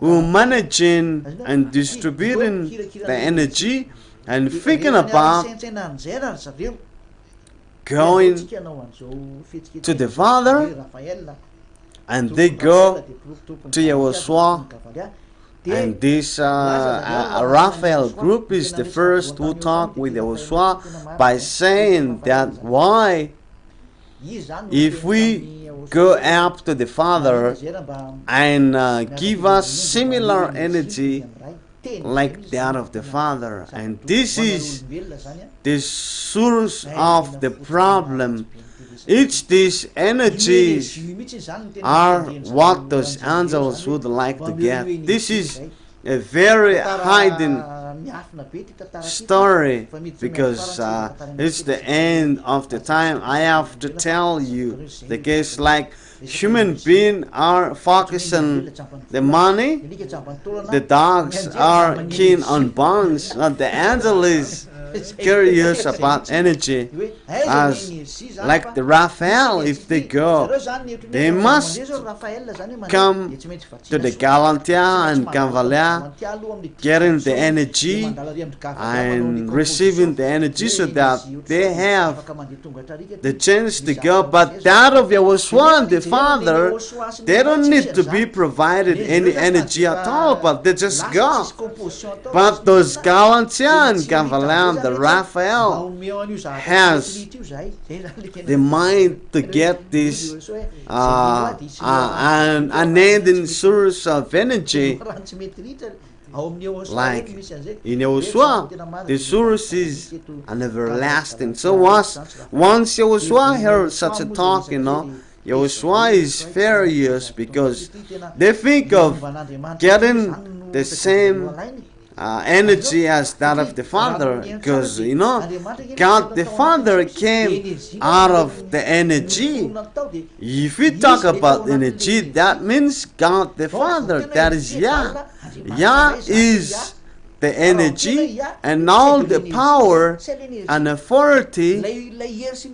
who managing and distributing the energy and thinking about going to the Father, and they go to Yahushua. And this Raphael group is the first who talk with Yahushua by saying that why, if we go up to the Father and give us similar energy like that of the Father, and this is the source of the problem. Each these energies are what those angels would like to get. This is a very hidden story, because it's the end of the time. I have to tell you the case, like human beings are focusing the money, the dogs are keen on bonds, and the angel is curious about energy. As like the Raphael, if they go, they must come to the Galantia and Cavalia, getting the energy and receiving the energy so that they have the chance to go. But that of Yahushua, the Father, they don't need to be provided any energy at all, but they just go. But those Galantia and Cavalia, the Raphael, has the mind to get this an unending source of energy. Like in Yahushua, the source is an everlasting. So once Yahushua heard such a talk, Yahushua is furious because they think of getting the same energy as that of the Father, because God the Father came out of the energy. If we talk about energy, that means God the Father, that is Yah. Yah is the energy, and all the power and authority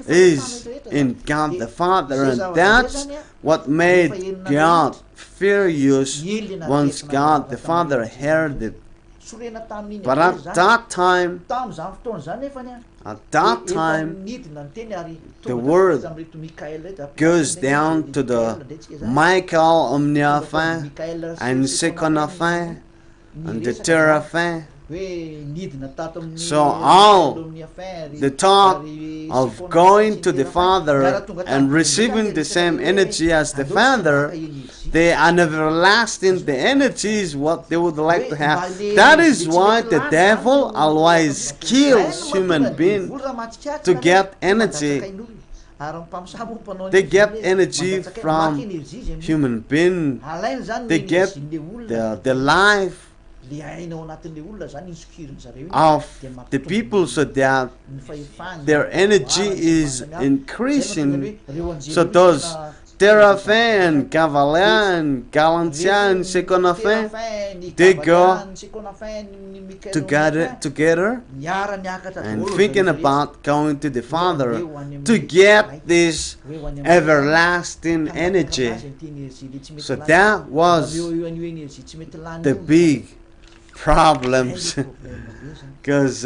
is in God the Father, and that's what made God furious once God the Father heard it. But at that time, the word goes down to the Michael Omniafin and Seconafin and the Terafin. So all the talk of going to the Father and receiving the same energy as the Father, the everlasting, the energy is what they would like to have. That is why the devil always kills human beings to get energy. They get energy from human being. They get the life of the people so that their energy is increasing. So those Terafin, Cavalia, and Galantia, and Seconafin, they go together and thinking about going to the Father to get this everlasting energy. So that was the big problems, because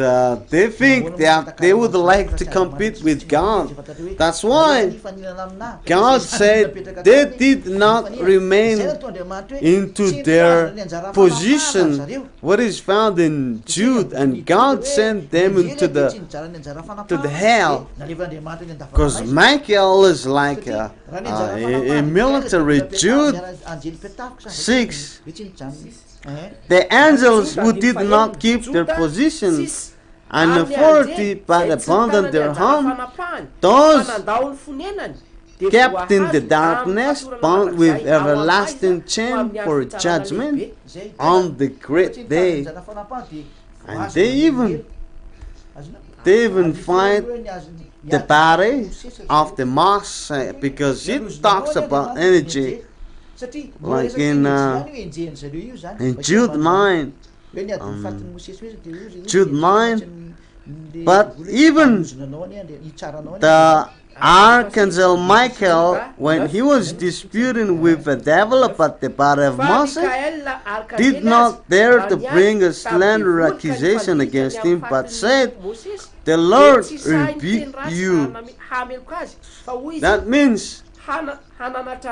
they think that they would like to compete with God. That's why God said they did not remain into their position, what is found in Jude, and God sent them into the hell, because Michael is like a military. Jude 6, the angels who did not keep their positions and authority but abandoned their home, those kept in the darkness, bound with everlasting chain for judgment on the great day. And they even find the body of the Moshe, because it talks about energy. Like in Jude 9, but even the Archangel Michael, when he was disputing with the devil about the body of Moses, did not dare to bring a slander accusation against him, but said, "The Lord rebuke you." That means,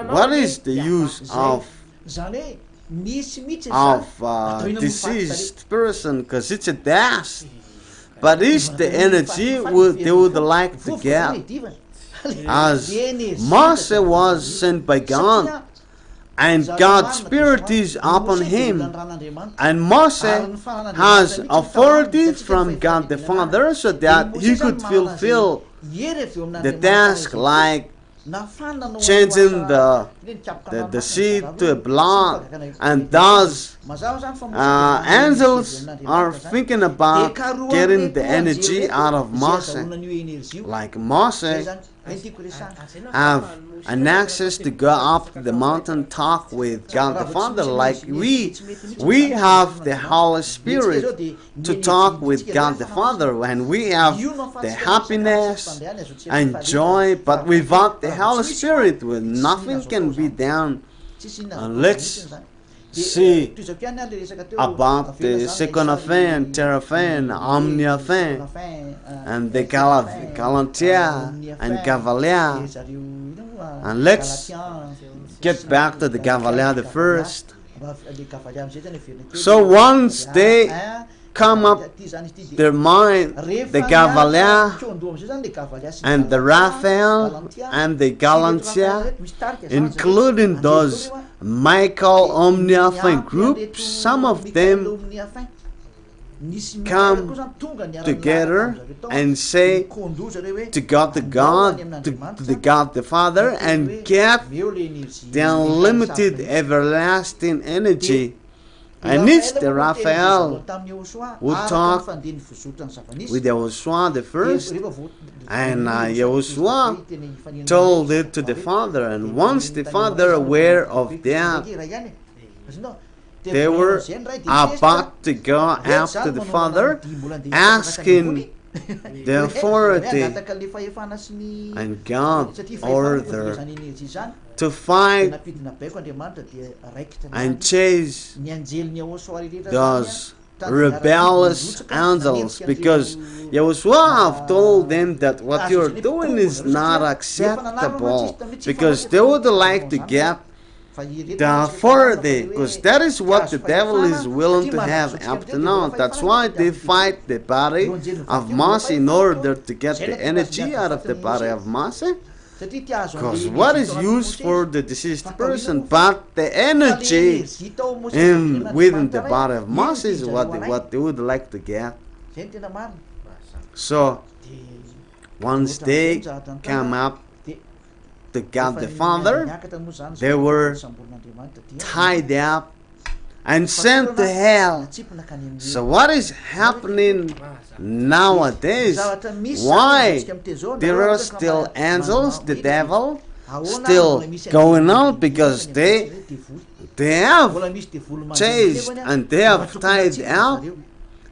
what is the use of deceased person? Because it's a dust. But it's the energy they would like to get. As Moses was sent by God, and God's Spirit is upon him, and Moses has authority from God the Father so that he could fulfill the task, like changing the seed to blood. And thus angels are thinking about getting the energy out of Moses. Like Moses have an access to go up the mountain, talk with God the Father, like we have the Holy Spirit to talk with God the Father, and we have the happiness and joy, but without the Holy Spirit, nothing can be done. And let's see about the second affair, third affair, omni affair, and the Galantia and Cavalier. And let's get back to the Cavalier the first. So once they come up their mind, the Cavalier and the Raphael and the Galantia, including those Michael Omniafine groups, some of them come together and say to God the God, to the God the Father, and get the unlimited everlasting energy. And it's the Raphael who talked with Yahushua the first, and Yahushua told it to the Father. And once the Father aware of that, they were about to go after the Father, asking the authority, and God ordered to fight and chase those rebellious angels, because Yahushua have told them that what you're doing is not acceptable, because they would like to get the authority, because that is what the devil is willing to have up to now. That's why they fight the body of Moses in order to get the energy out of the body of Moses. Because what is used for the deceased person, but the energy within the body of Moses is what they would like to get. So once they come up to God the Father, they were tied up and sent to hell. So what is happening nowadays? Why there are still angels, the devil, still going on? Because they have chased and they have tied up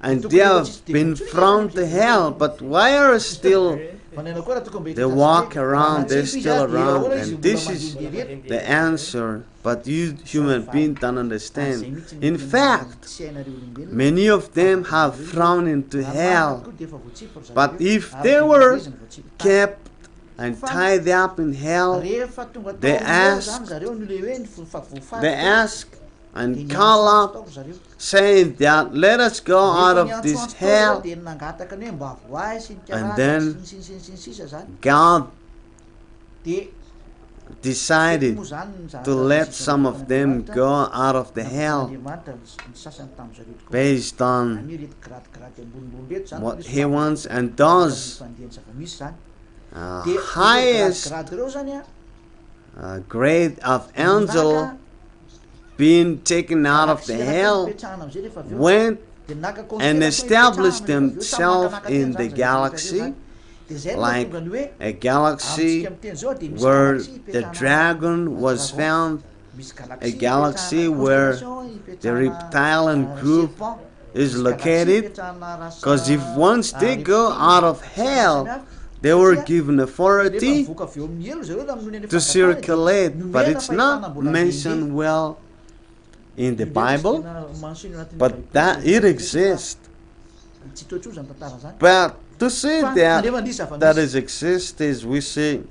and they have been thrown to hell. But why are still they walk around, they're still around? And this is the answer, but you human beings don't understand. In fact, many of them have thrown into hell. But if they were kept and tied up in hell, they ask and call up, saying that let us go out of this hell. And then God decided to let some of them go out of the hell based on what He wants and does. Highest grade of angel being taken out of the hell went and established himself in the galaxy, like a galaxy where the dragon was found, a galaxy where the reptilian group is located. Because if once they go out of hell, they were given authority to circulate, but it's not mentioned well in the Bible, but that it exists. But to say that it exists is we say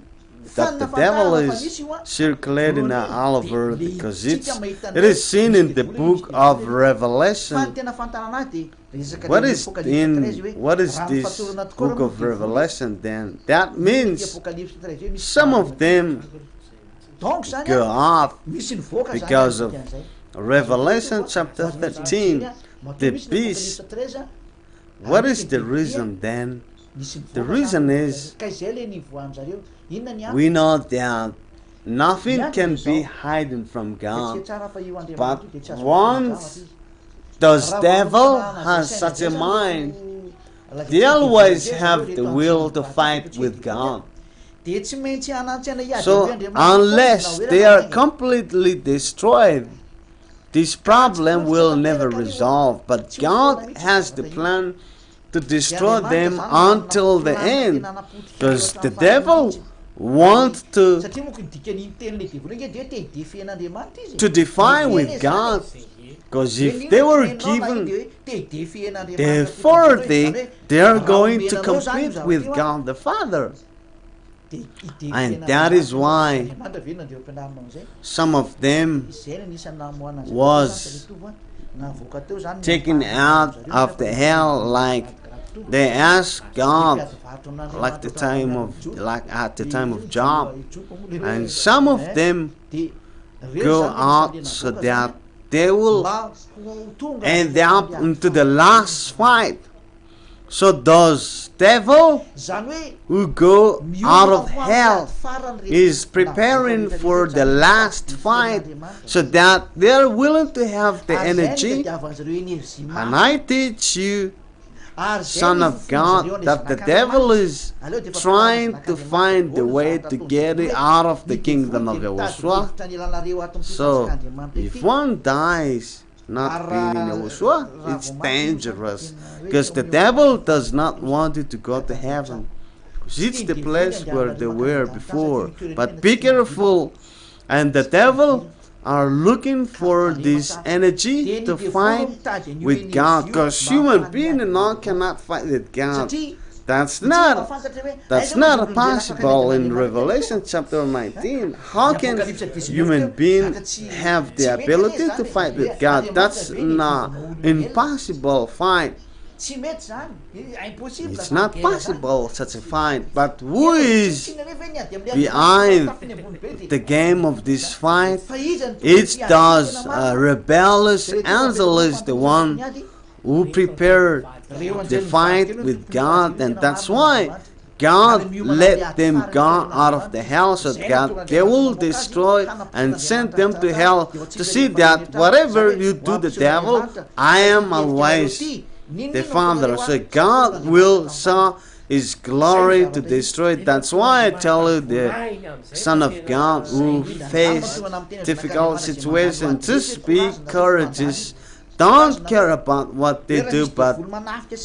that the devil is circulating all over, because it is seen in the book of Revelation. What is this book of Revelation then? That means some of them go off because of Revelation chapter 13, the beast. What is the reason then? The reason is we know that nothing can be hidden from God. But once the devil has such a mind, they always have the will to fight with God. So unless they are completely destroyed, this problem will never resolve. But God has the plan to destroy them until the end, because the devil wants to defy with God. Because if they were given the authority, they are going to compete with God the Father. And that is why some of them was taken out of the hell, like they asked God, like at the time of Job, and some of them go out so that they will end up into the last fight. So those devil who go out of hell is preparing for the last fight, so that they are willing to have the energy. And I teach you, Son of God, that the devil is trying to find the way to get it out of the kingdom of Yahushua. So if one dies not being in Yahushua, it's dangerous, because the devil does not want you to go to heaven. It's the place where they were before. But be careful. And the devil are looking for this energy to fight with God, because human being and all cannot fight with God. That's not possible in Revelation chapter 19. How can human being have the ability to fight with God? That's not impossible fight. It's not possible such a fight. But who is behind the game of this fight? It's those rebellious angel is the one who prepared the fight with God, and that's why God let them go out of the hell, so that they will destroy and send them to hell, to see that whatever you do the devil, I am always the Father. So God will show His glory to destroy it. That's why I tell you, the Son of God who faced difficult situations, just be courageous. Don't care about what they do, but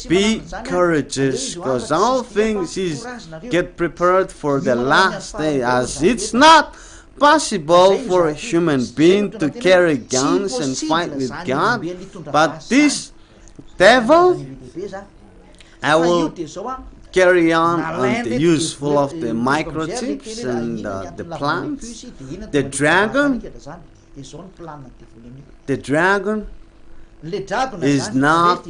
be courageous, because all things is get prepared for the last day. As it's not possible for a human being to carry guns and fight with God, but this devil, I will carry on the useful of the microchips and the plants. The dragon is not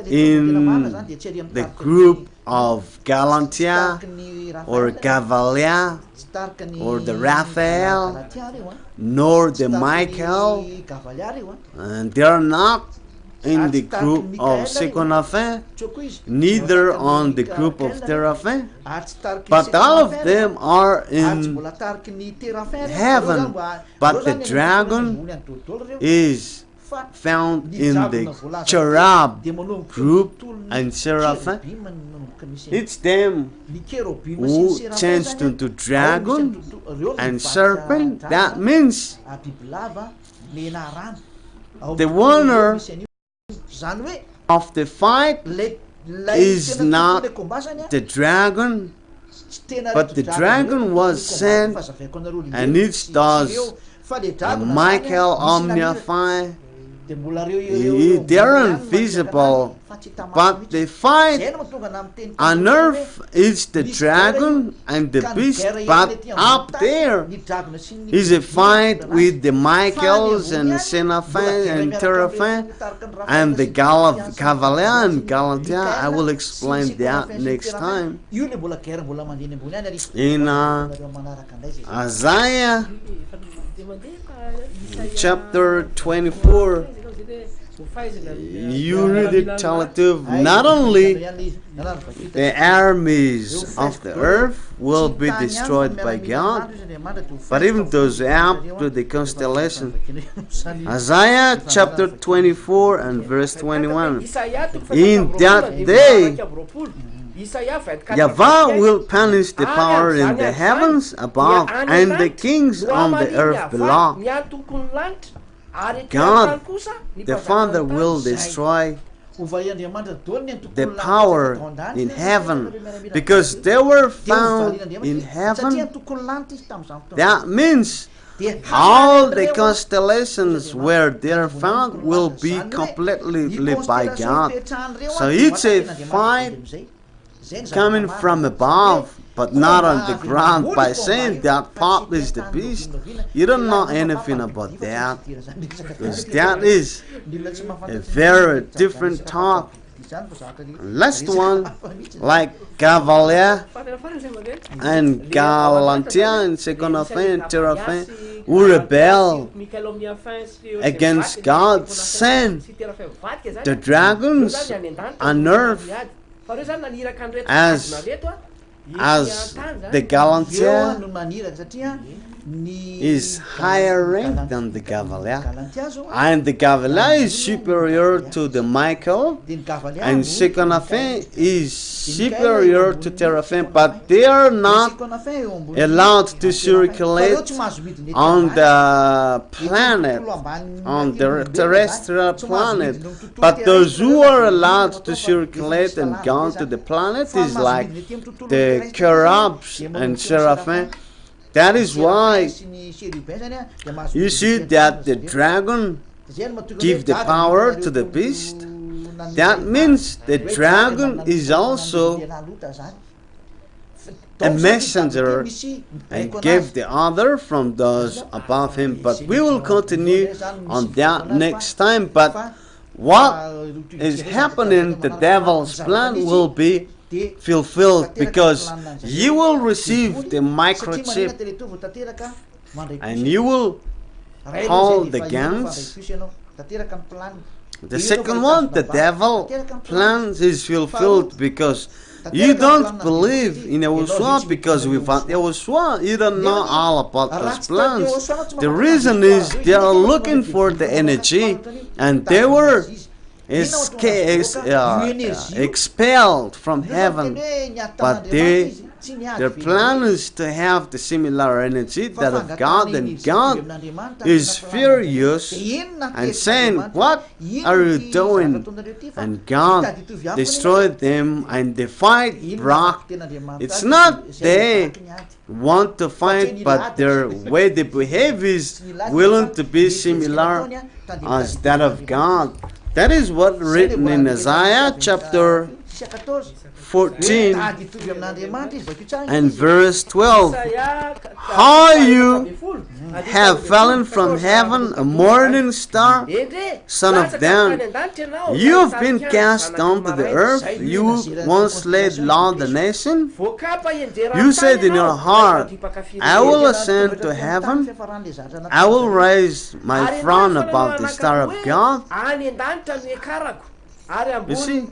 in the group of Galantia or Cavalier or the Raphael, nor the Michael, and they are not in the group of Seconafin, neither on the group of Terafin, but all of them are in heaven. But the dragon is found in the cherub group and seraphim. It's them who changed into dragon and serpent. That means the winner of the fight is not the dragon, but the dragon was sent, and it does Michael Omnify. They are invisible, but the fight on earth is the dragon and the beast, but up there is a fight with the Michaels and Senaphan and Teraphan and the Cavalier and Galantia. I will explain that next time. In Isaiah chapter 24, you read it, Talativ. Not only the armies of the earth will be destroyed by God, but even those up to the constellation. Isaiah chapter 24 and verse 21. In that day Yahweh will punish the power in the heavens above and the kings on the earth below. God, the Father, will destroy the power in heaven because they were found in heaven. That means all the constellations where they are found will be completely lit by God. So it's a fight coming from above, but not on the ground. By saying that Pop is the beast, you don't know anything about that, because that is a very different talk. Last one, like Cavalier and Galantia and Seconafin and Terrafin, who rebel against God, send the dragons on earth as the Galantia is higher ranked than the Cavalier, and the Cavalier is superior to the Michael, and Seconafin is superior to Terrafin, but they are not allowed to circulate on the planet, on the terrestrial planet. But those who are allowed to circulate and go to the planet is like the cherubs and seraphim. That is why you see that the dragon gives the power to the beast. That means the dragon is also a messenger and gave the other from those above him. But we will continue on that next time. But what is happening, the devil's plan will be fulfilled, because you will receive the microchip and you will hold the guns. The second one, the devil plans, is fulfilled because you don't believe in Yahushua, because without Yahushua you don't know all about those plans. The reason is they are looking for the energy, and they were expelled from heaven, but their plan is to have the similar energy that of God, and God is furious and saying, "What are you doing?" And God destroyed them, and the fight broke. It's not they want to fight, but their way they behave is willing to be similar as that of God. That is what written in Isaiah chapter 14 and verse 12. How you have fallen from heaven, a morning star, son of Dan. You have been cast down to the earth. You once laid low the nation. You said in your heart, I will ascend to heaven. I will raise my throne above the star of God. You see,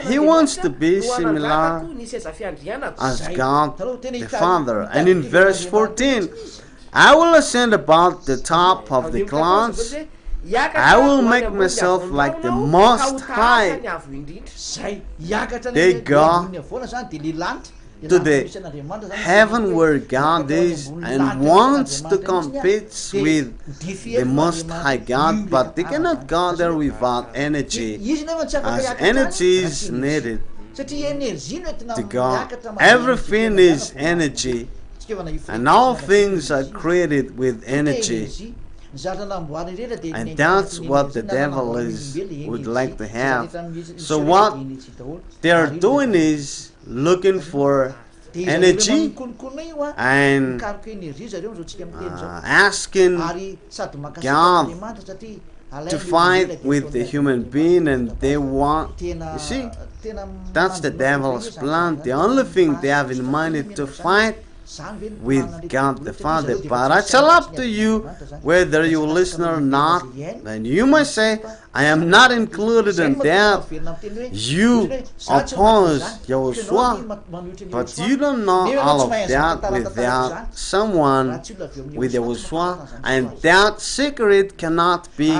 he wants to be similar as God the Father. And in verse 14, I will ascend above the top of the clouds. I will make myself like the Most High. They go to the heaven where God is and wants to compete with the Most High God, but they cannot go there without energy, as energy is needed to go. Everything is energy, and all things are created with energy. And that's what the devil would like to have. So what they are doing is looking for energy and asking God to fight with the human being, and they want, you see, that's the devil's plan. The only thing they have in mind is to fight with God the Father. But it's all up to you whether you listen or not. And you might say, I am not included in that. You oppose Yahushua, but you don't know all of that without someone with Yahushua, and that secret cannot be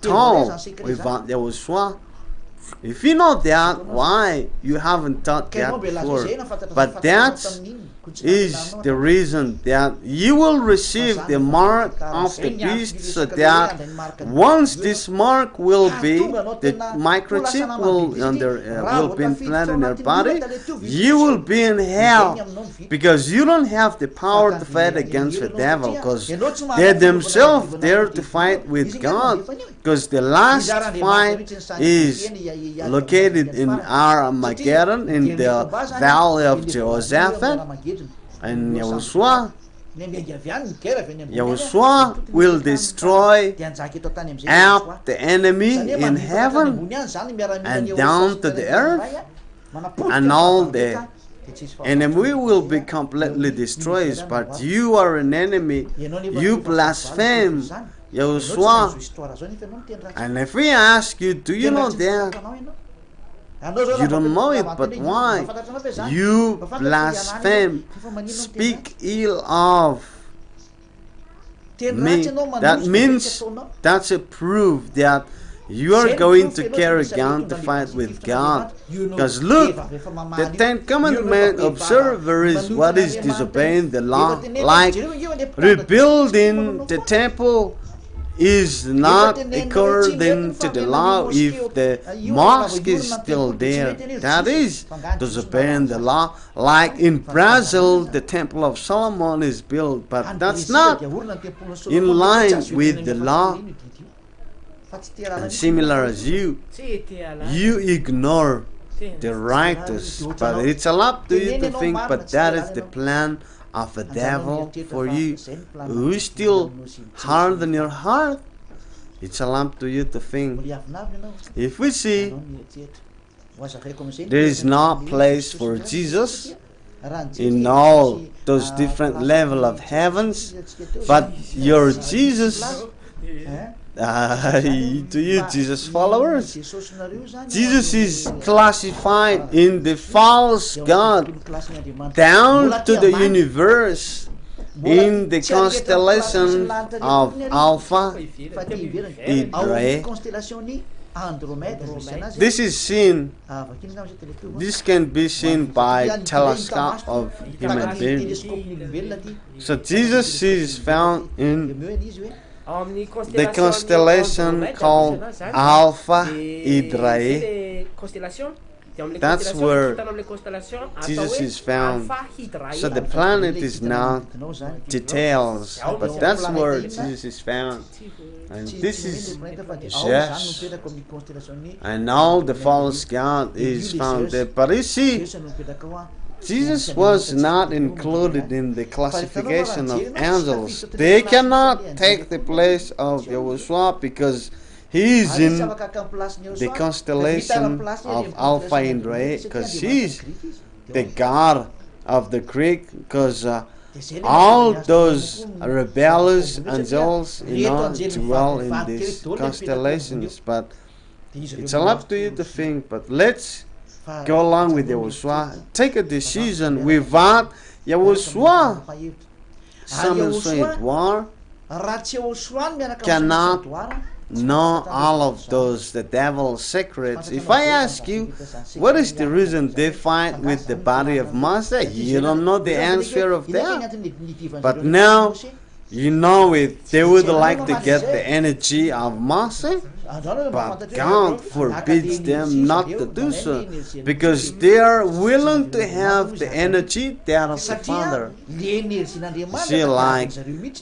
told without Yahushua. If you know that, why you haven't taught that before? But that is the reason that you will receive the mark of the beast, so that once this mark will be, the microchip will be implanted in your body, you will be in hell, because you don't have the power to fight against the devil, because they themselves dare to fight with God, because the last fight is located in Armageddon, in the valley of Jehoshaphat. And Yahushua will destroy up the enemy in heaven and down to the earth, and all the enemy will be completely destroyed. But you are an enemy, you blaspheme Yahushua. And if we ask you, do you know that? You don't know it, but why? You blaspheme, speak ill of me. That means that's a proof that you are going to carry a gun to fight with God. Because look, the 10 Commandment observer is what is disobeying the law, like rebuilding the temple is not according to the law. If the mosque is still there, that is disobeying the law. Like in Brazil, the Temple of Solomon is built, but that's not in line with the law. And similar as you ignore the righteous, but it's a lot to you to think, but that is the plan of the devil for you, who still harden your heart. It's a lamp to you to think. If we see there is no place for Jesus in all those different levels of heavens, but your Jesus, to you Jesus followers, Jesus is classified in the false God down to the universe in the constellation of Alpha Hydrae. This is seen, this can be seen by telescope of human being. So Jesus is found in the constellation called Alpha Hydrae. That's where Jesus is found. So the planet is not details, but that's where Jesus is found. And this is yes. And all the false God is found there. But you see, Jesus was not included in the classification of angels. They cannot take the place of Yahushua, because he is in the constellation of Alpha Hydrae, because he is the God of the Greek, because all those rebellious angels dwell in these constellations. But it's up to you to think, but let's go along with Yahushua. Take a decision without Yahushua. Samuel cannot know all of those, the devil's secrets. If I ask you, what is the reason they fight with the body of Moses? You don't know the answer of that. But now you know it. They would like to get the energy of Moses, but God forbids them not to do so, because they are willing to have the energy that of the Father. See, like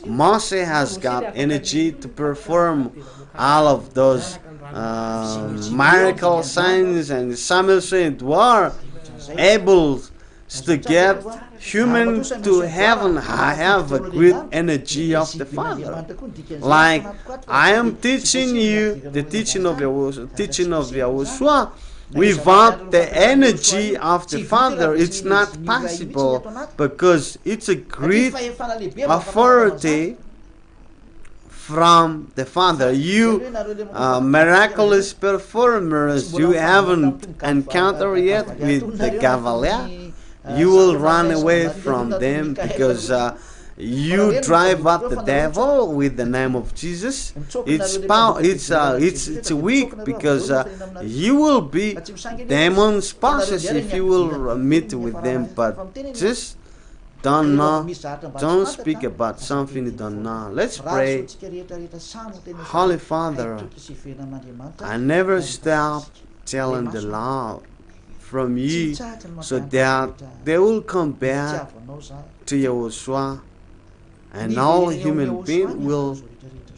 Moses has got energy to perform all of those miracle signs, and Samuel said, "Were able to get human to heaven." I have a great energy of the Father. Like I am teaching you the teaching of Yahushua. Without the energy of the Father, it's not possible, because it's a great authority from the Father. You miraculous performers, you haven't encountered yet with the Gavaliah, you will run away from them, because You drive out the devil with the name of Jesus. It's weak because you will be demons possessed if you will meet with them. But just don't know. Don't speak about something you don't know. Let's pray. Holy Father, I never stop telling the law from you so that they will come back to Yahushua, and all human beings will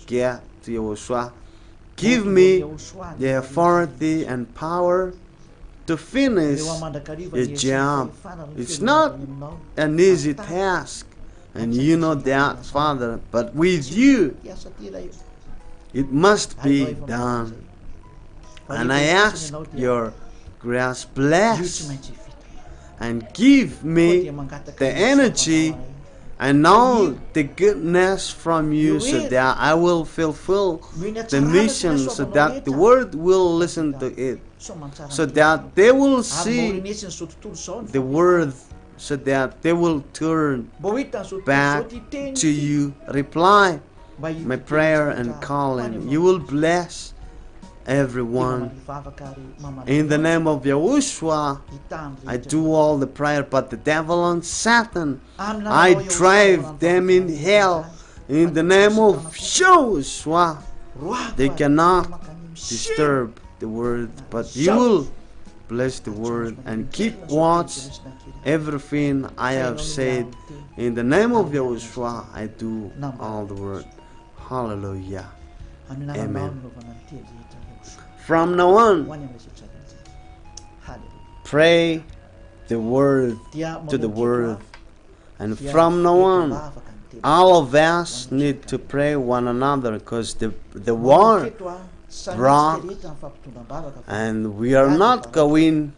get to Yahushua. Give me the authority and power to finish the job. It's not an easy task, and you know that, Father, but with you it must be done. And I ask your grace, bless and give me the energy and all the goodness from you so that I will fulfill the mission, so that the world will listen to it, so that they will see the word, so that they will turn back to you. Reply my prayer and calling. You will bless everyone. In the name of Yahushua, I do all the prayer, but the devil and Satan, I drive them in hell. In the name of Yahushua, they cannot disturb the word, but you will bless the word and keep watch everything I have said. In the name of Yahushua, I do all the word. Hallelujah. Amen. From now on, pray the word to the word. And from now on, all of us need to pray one another, because the war broke, and we are not going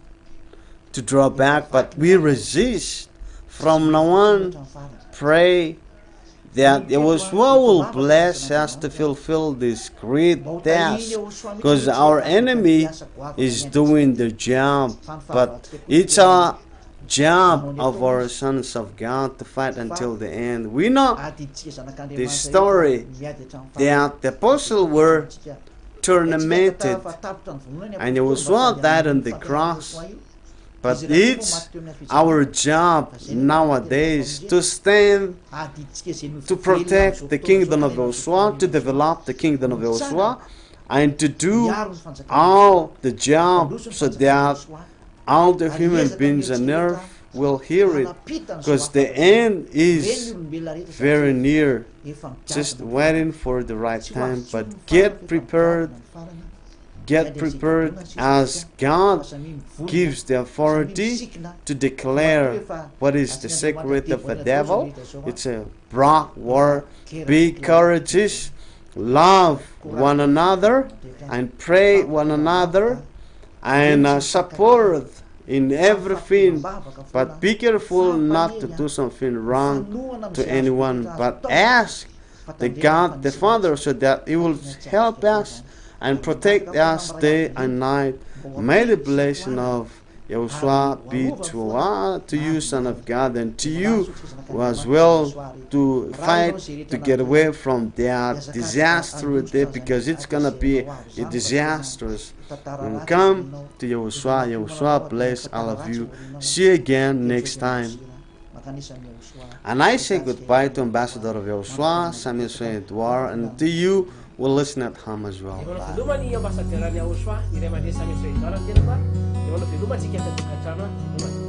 to draw back, but we resist. From now on, pray that Yahushua will bless us to fulfill this great task, because our enemy is doing the job, but it's a job of our sons of God to fight until the end. We know the story that the apostles were tormented and Yahushua died on the cross. But it's our job nowadays to stand, to protect the kingdom of Yahushua, to develop the kingdom of Yahushua, and to do all the job so that all the human beings on earth will hear it, because the end is very near, just waiting for the right time. But get prepared. Get prepared, as God gives the authority to declare what is the secret of the devil. It's a broad war. Be courageous, love one another, and pray one another, and support in everything. But be careful not to do something wrong to anyone, but ask the God, the Father, so that He will help us and protect us day and night. May the blessing of Yahushua be to you, Son of God, and to you as well, to fight to get away from that disastrous day, because it's going to be a disastrous. And come to Yahushua. Yahushua bless all of you. See you again next time. And I say goodbye to Ambassador of Yahushua, Samuel Edward, and to you will listen at home as well. Bye.